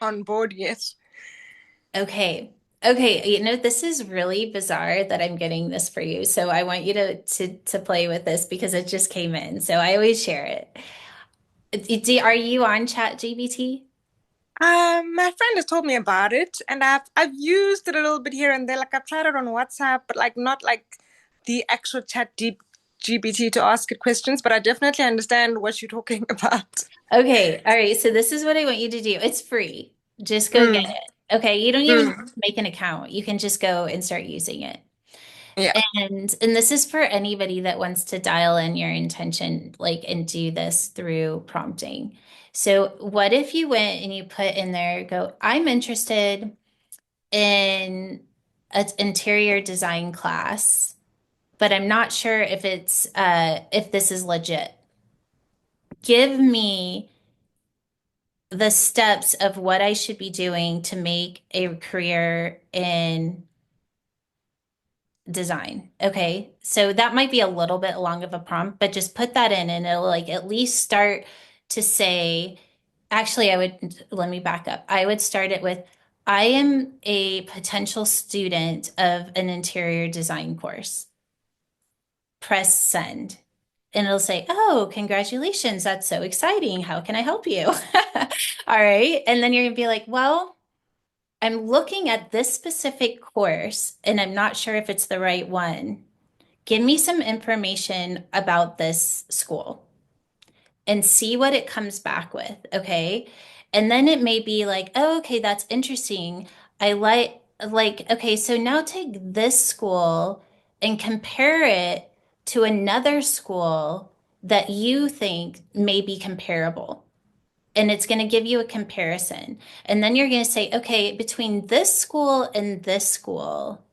on board yet. Okay. Okay, you know, this is really bizarre that I'm getting this for you. So I want you to play with this because it just came in. So I always share it. Are you on ChatGPT? My friend has told me about it, and I've used it a little bit here and there. Like I've tried it on WhatsApp, but like not like the actual GPT to ask it questions. But I definitely understand what you're talking about. Okay, all right. So this is what I want you to do. It's free. Just go get Mm, it. Okay, you don't even have mm, to make an account. You can just go and start using it. yeah. And this is for anybody that wants to dial in your intention, like, and do this through prompting. So what if you went and you put in there, go, I'm interested in an interior design class, but I'm not sure if if this is legit. Give me the steps of what I should be doing to make a career in design. Okay. So that might be a little bit long of a prompt, but just put that in and it'll like at least start to say, actually, let me back up. I would start it with, I am a potential student of an interior design course. Press send. And it'll say, oh, congratulations. That's so exciting. How can I help you? All right. And then you're going to be like, well, I'm looking at this specific course and I'm not sure if it's the right one. Give me some information about this school and see what it comes back with. Okay. And then it may be like, oh, okay, that's interesting. I okay, so now take this school and compare it to another school that you think may be comparable. And it's going to give you a comparison. And then you're going to say, okay, between this school and this school,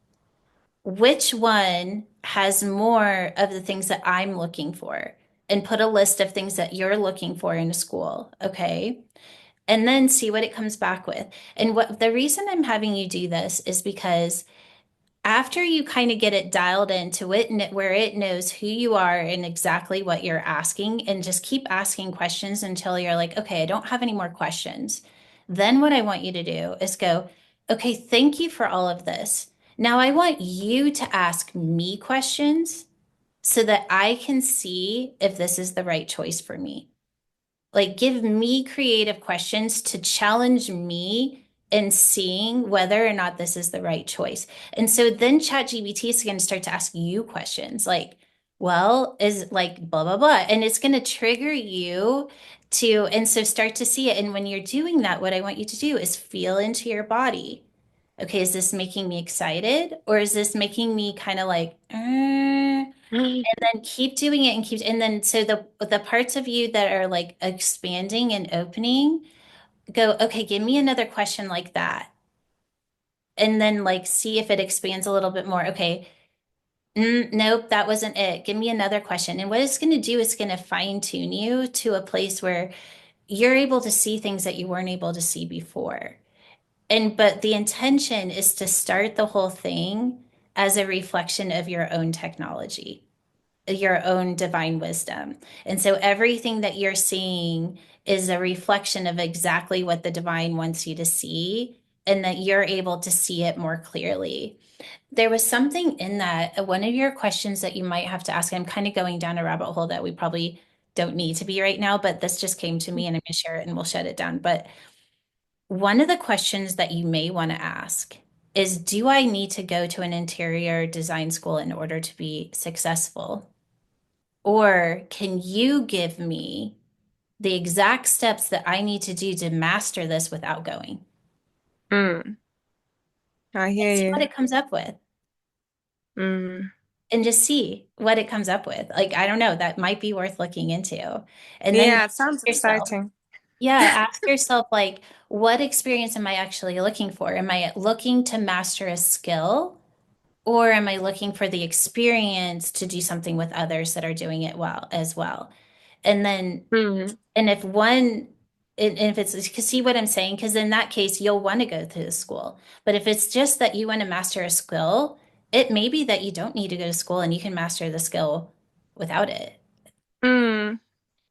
which one has more of the things that I'm looking for? And put a list of things that you're looking for in a school. Okay. And then see what it comes back with. And what the reason I'm having you do this is because after you kind of get it dialed into it and where it knows who you are and exactly what you're asking, and just keep asking questions until you're like, okay, I don't have any more questions. Then what I want you to do is go, okay, thank you for all of this. Now I want you to ask me questions so that I can see if this is the right choice for me. Like, give me creative questions to challenge me in seeing whether or not this is the right choice. And so then ChatGPT is going to start to ask you questions like, well, is like blah, blah, blah. And it's going to trigger you to, and so start to see it. And when you're doing that, what I want you to do is feel into your body. Okay, is this making me excited? Or is this making me kind of like, then keep doing it and keep, and then so the parts of you that are like expanding and opening, go, okay, give me another question like that. And then like see if it expands a little bit more. Okay. Nope, that wasn't it. Give me another question. And what it's going to do is going to fine tune you to a place where you're able to see things that you weren't able to see before. But the intention is to start the whole thing as a reflection of your own technology, your own divine wisdom. And so everything that you're seeing is a reflection of exactly what the divine wants you to see, and that you're able to see it more clearly. There was something in that, one of your questions that you might have to ask. I'm kind of going down a rabbit hole that we probably don't need to be right now, but this just came to me and I'm going to share it and we'll shut it down. But one of the questions that you may want to ask is, do I need to go to an interior design school in order to be successful? Or can you give me the exact steps that I need to do to master this without going? Mm, I hear And see what you. it comes up with. Mm. And just see what it comes up with. Like, I don't know, that might be worth looking into. And then Yeah, it sounds ask yourself, exciting. yeah, ask yourself, like, what experience am I actually looking for? Am I looking to master a skill? Or am I looking for the experience to do something with others that are doing it well as well? And then Mm. And if one, and if it's, because see what I'm saying? Because in that case, you'll want to go to the school. But if it's just that you want to master a skill, it may be that you don't need to go to school and you can master the skill without it. Mm.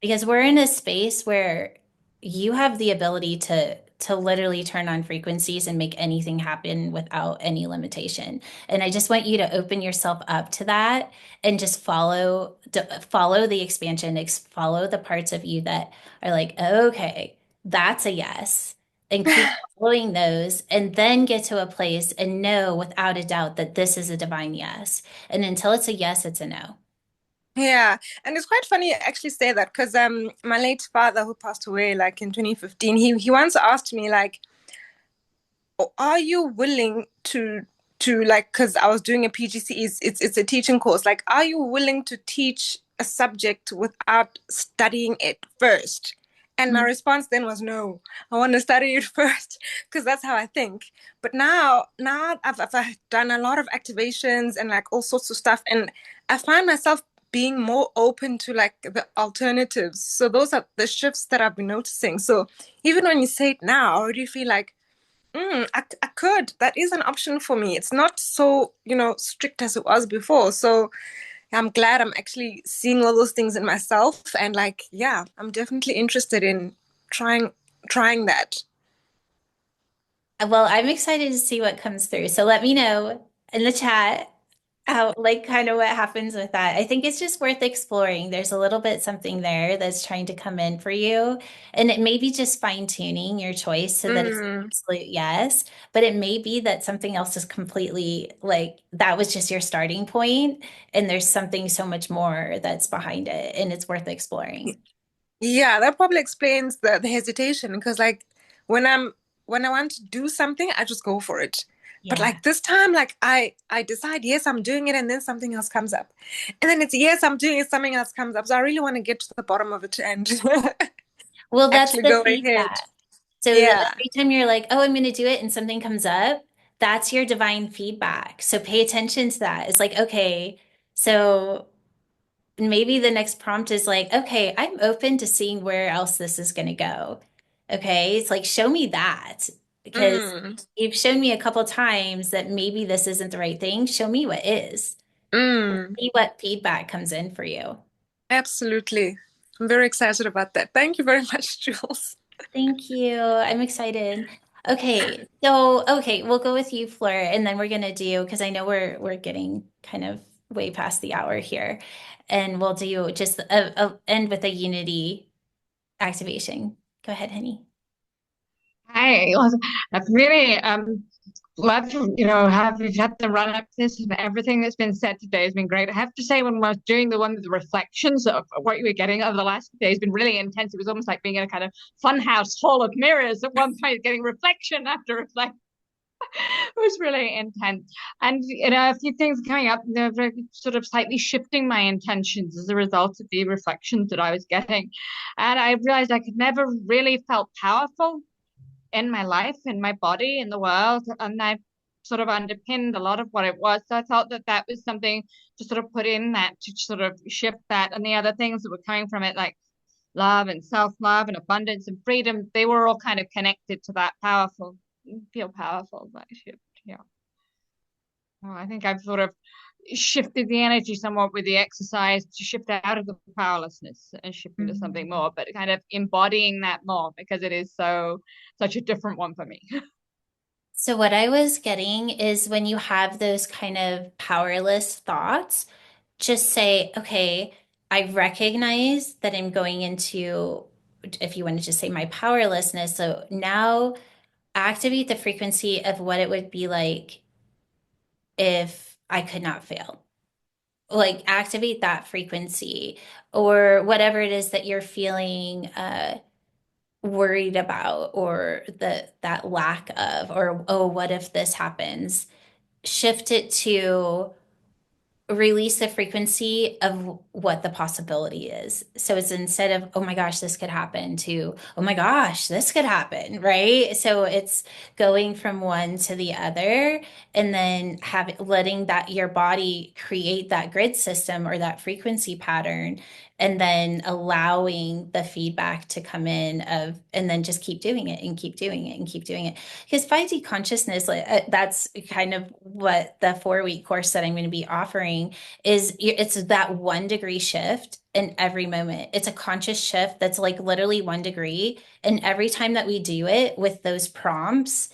Because we're in a space where you have the ability to literally turn on frequencies and make anything happen without any limitation. And I just want you to open yourself up to that and just follow the expansion, follow the parts of you that are like, okay, that's a yes. And keep following those, and then get to a place and know without a doubt that this is a divine yes. And until it's a yes, it's a no. Yeah, and it's quite funny you actually say that because my late father who passed away like in 2015, he once asked me like, are you willing to like, because I was doing a PGCE, it's a teaching course, like, are you willing to teach a subject without studying it first? And my response then was no, I want to study it first because that's how I think. But now I've done a lot of activations and like all sorts of stuff, and I find myself being more open to like the alternatives. So those are the shifts that I've been noticing. So even when you say it now, I already feel like, I could. That is an option for me. It's not so, strict as it was before. So I'm glad I'm actually seeing all those things in myself. And like, yeah, I'm definitely interested in trying that. Well, I'm excited to see what comes through. So let me know in the chat how, like, kind of what happens with that. I think it's just worth exploring. There's a little bit something there that's trying to come in for you. And it may be just fine-tuning your choice so that it's an Mm, absolute yes, but it may be that something else is completely like that was just your starting point, and there's something so much more that's behind it, and it's worth exploring. yeah, that probably explains the hesitation because like when I want to do something, I just go for it. But Yeah. like this time, like I decide, yes, I'm doing it, and then something else comes up. And then it's, yes, I'm doing it, something else comes up. So I really want to get to the bottom of it and Well, that's actually the go ahead. feedback. So that Yeah. every time you're like, oh, I'm going to do it and something comes up, that's your divine feedback. So pay attention to that. It's like, okay, so maybe the next prompt is like, okay, I'm open to seeing where else this is going to go. Okay. It's like, show me that because Mm, you've shown me a couple times that maybe this isn't the right thing. Show me what is. mm, See what feedback comes in for you. absolutely. I'm very excited about that. Thank you very much, Jules. Thank you. I'm excited. Okay. So, okay, we'll go with you, Fleur, and then we're gonna do, because I know we're getting kind of way past the hour here. And we'll do just a end with a unity activation. Go ahead, honey. Hi, well, I've really glad to have we've had the run up to this and everything that's been said today has been great. I have to say, when I was doing the one with the reflections of what you were getting over the last few days, has been really intense. It was almost like being in a kind of funhouse hall of mirrors at one point, getting reflection after reflection. It was really intense. And a few things coming up, sort of slightly shifting my intentions as a result of the reflections that I was getting. And I realized I could never really felt powerful in my life, in my body, in the world. And I sort of underpinned a lot of what it was. So I thought that that was something to sort of put in that, to sort of shift that. And the other things that were coming from it, like love and self-love and abundance and freedom, they were all kind of connected to that powerful, feel powerful, that shift. Yeah. Well, I think I've sort of shifted the energy somewhat with the exercise to shift out of the powerlessness and shift into something more, but kind of embodying that more because it is such a different one for me. So what I was getting is when you have those kind of powerless thoughts, just say, okay, I recognize that I'm going into, if you want to just say my powerlessness. So now activate the frequency of what it would be like if I could not fail. Like activate that frequency or whatever it is that you're feeling worried about or that lack of, or oh, what if this happens? Shift it to release the frequency of what the possibility is. So it's instead of, oh my gosh, this could happen to, oh my gosh, this could happen, right? So it's going from one to the other and then letting that your body create that grid system or that frequency pattern and then allowing the feedback to come in of, and then just keep doing it and keep doing it and keep doing it. Because 5D consciousness, that's kind of what the 4-week course that I'm going to be offering is. It's that 1 degree shift in every moment. It's a conscious shift that's like literally 1 degree. And every time that we do it with those prompts,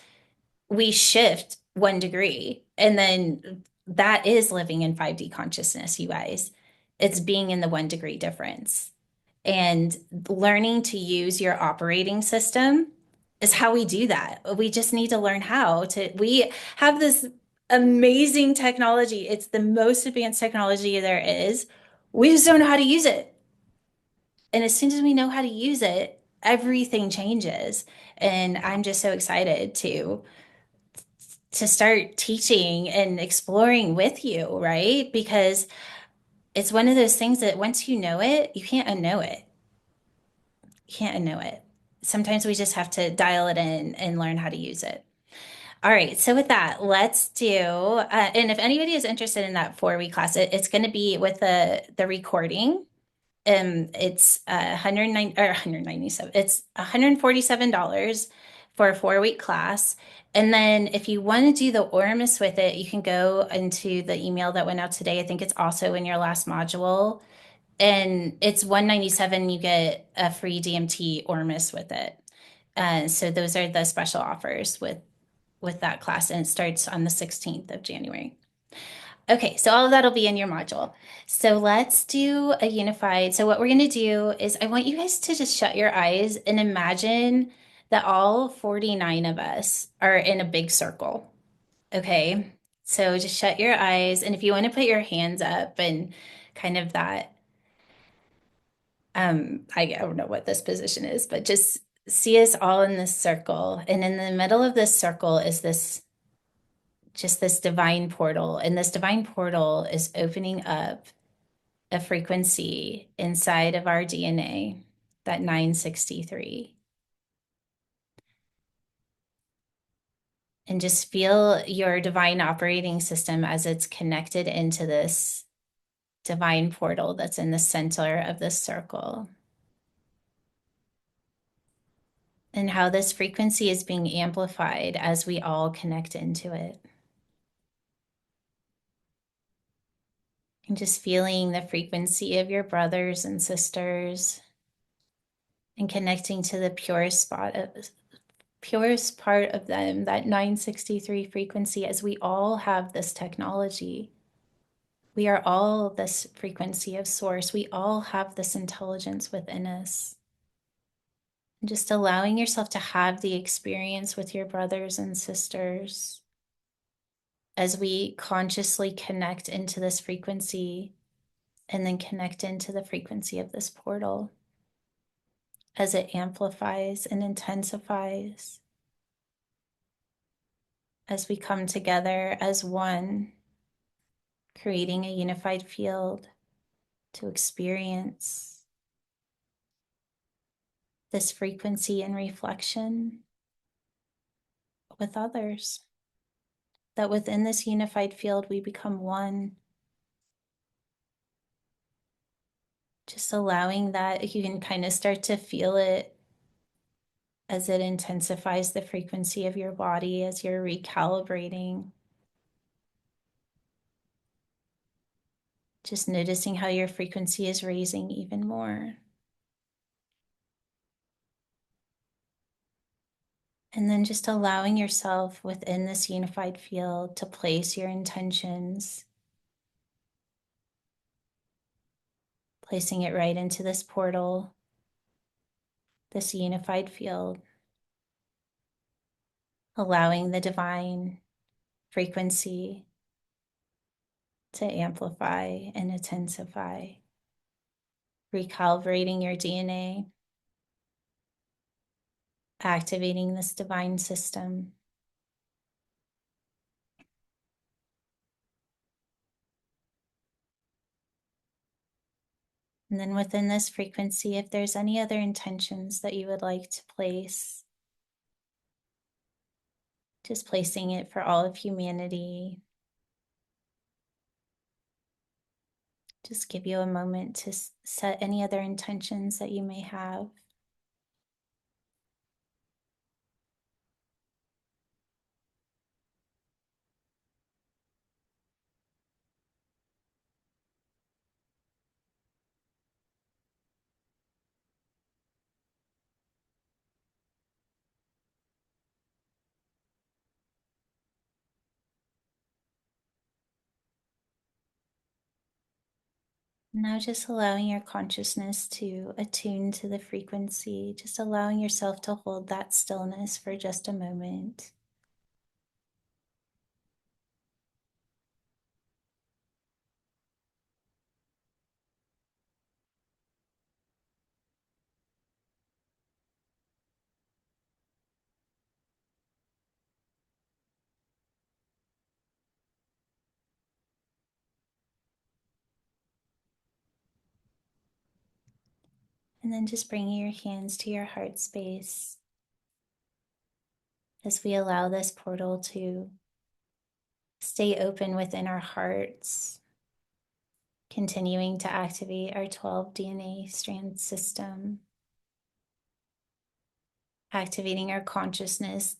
we shift 1 degree. And then that is living in 5D consciousness, you guys. It's being in the 1 degree difference. And learning to use your operating system is how we do that. We just need to learn how to. We have this amazing technology. It's the most advanced technology there is. We just don't know how to use it. And as soon as we know how to use it, everything changes. And I'm just so excited to start teaching and exploring with you, right? Because it's one of those things that once you know it, you can't unknow it. You can't unknow it. Sometimes we just have to dial it in and learn how to use it. All right, so with that, let's do, and if anybody is interested in that 4-week class, it's going to be with the recording. It's 109 or 197. It's $147 for a 4-week class. And then if you want to do the Ormus with it, you can go into the email that went out today. I think it's also in your last module. And it's $197. You get a free DMT Ormus with it. So those are the special offers with that class, and it starts on the 16th of January. Okay, so all of that'll be in your module. So let's do a unified. So what we're going to do is I want you guys to just shut your eyes and imagine that all 49 of us are in a big circle. Okay, so just shut your eyes. And if you want to put your hands up and kind of that, I don't know what this position is, but just see us all in this circle. And in the middle of this circle is this just this divine portal. And this divine portal is opening up a frequency inside of our DNA, that 963. And just feel your divine operating system as it's connected into this divine portal that's in the center of this circle. And how this frequency is being amplified as we all connect into it. And just feeling the frequency of your brothers and sisters and connecting to the purest part of them, that 963 frequency, as we all have this technology. We are all this frequency of source. We all have this intelligence within us. And just allowing yourself to have the experience with your brothers and sisters as we consciously connect into this frequency and then connect into the frequency of this portal as it amplifies and intensifies, as we come together as one, creating a unified field to experience this frequency and reflection with others. That within this unified field, we become one. Just allowing that, you can kind of start to feel it as it intensifies the frequency of your body as you're recalibrating. Just noticing how your frequency is raising even more. And then just allowing yourself within this unified field to place your intentions, placing it right into this portal, this unified field, allowing the divine frequency to amplify and intensify, recalibrating your DNA, activating this divine system. And then within this frequency, if there's any other intentions that you would like to place, just placing it for all of humanity. Just give you a moment to set any other intentions that you may have. Now just allowing your consciousness to attune to the frequency, just allowing yourself to hold that stillness for just a moment. And then just bringing your hands to your heart space as we allow this portal to stay open within our hearts, continuing to activate our 12 DNA strand system, activating our consciousness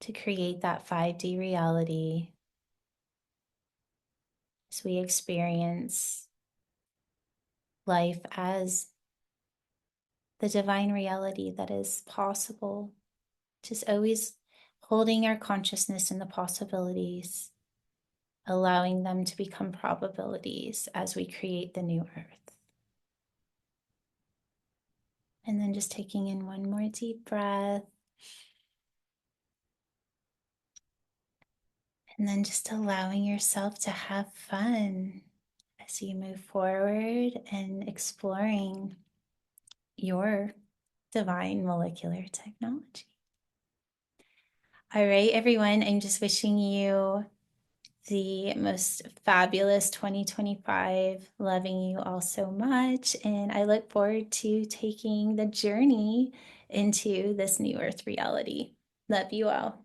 to create that 5D reality as we experience life as the divine reality that is possible. Just always holding our consciousness in the possibilities, allowing them to become probabilities as we create the new earth. And then just taking in one more deep breath. And then just allowing yourself to have fun as you move forward and exploring your divine molecular technology. All right, everyone, I'm just wishing you the most fabulous 2025. Loving you all so much. And I look forward to taking the journey into this new Earth reality. Love you all.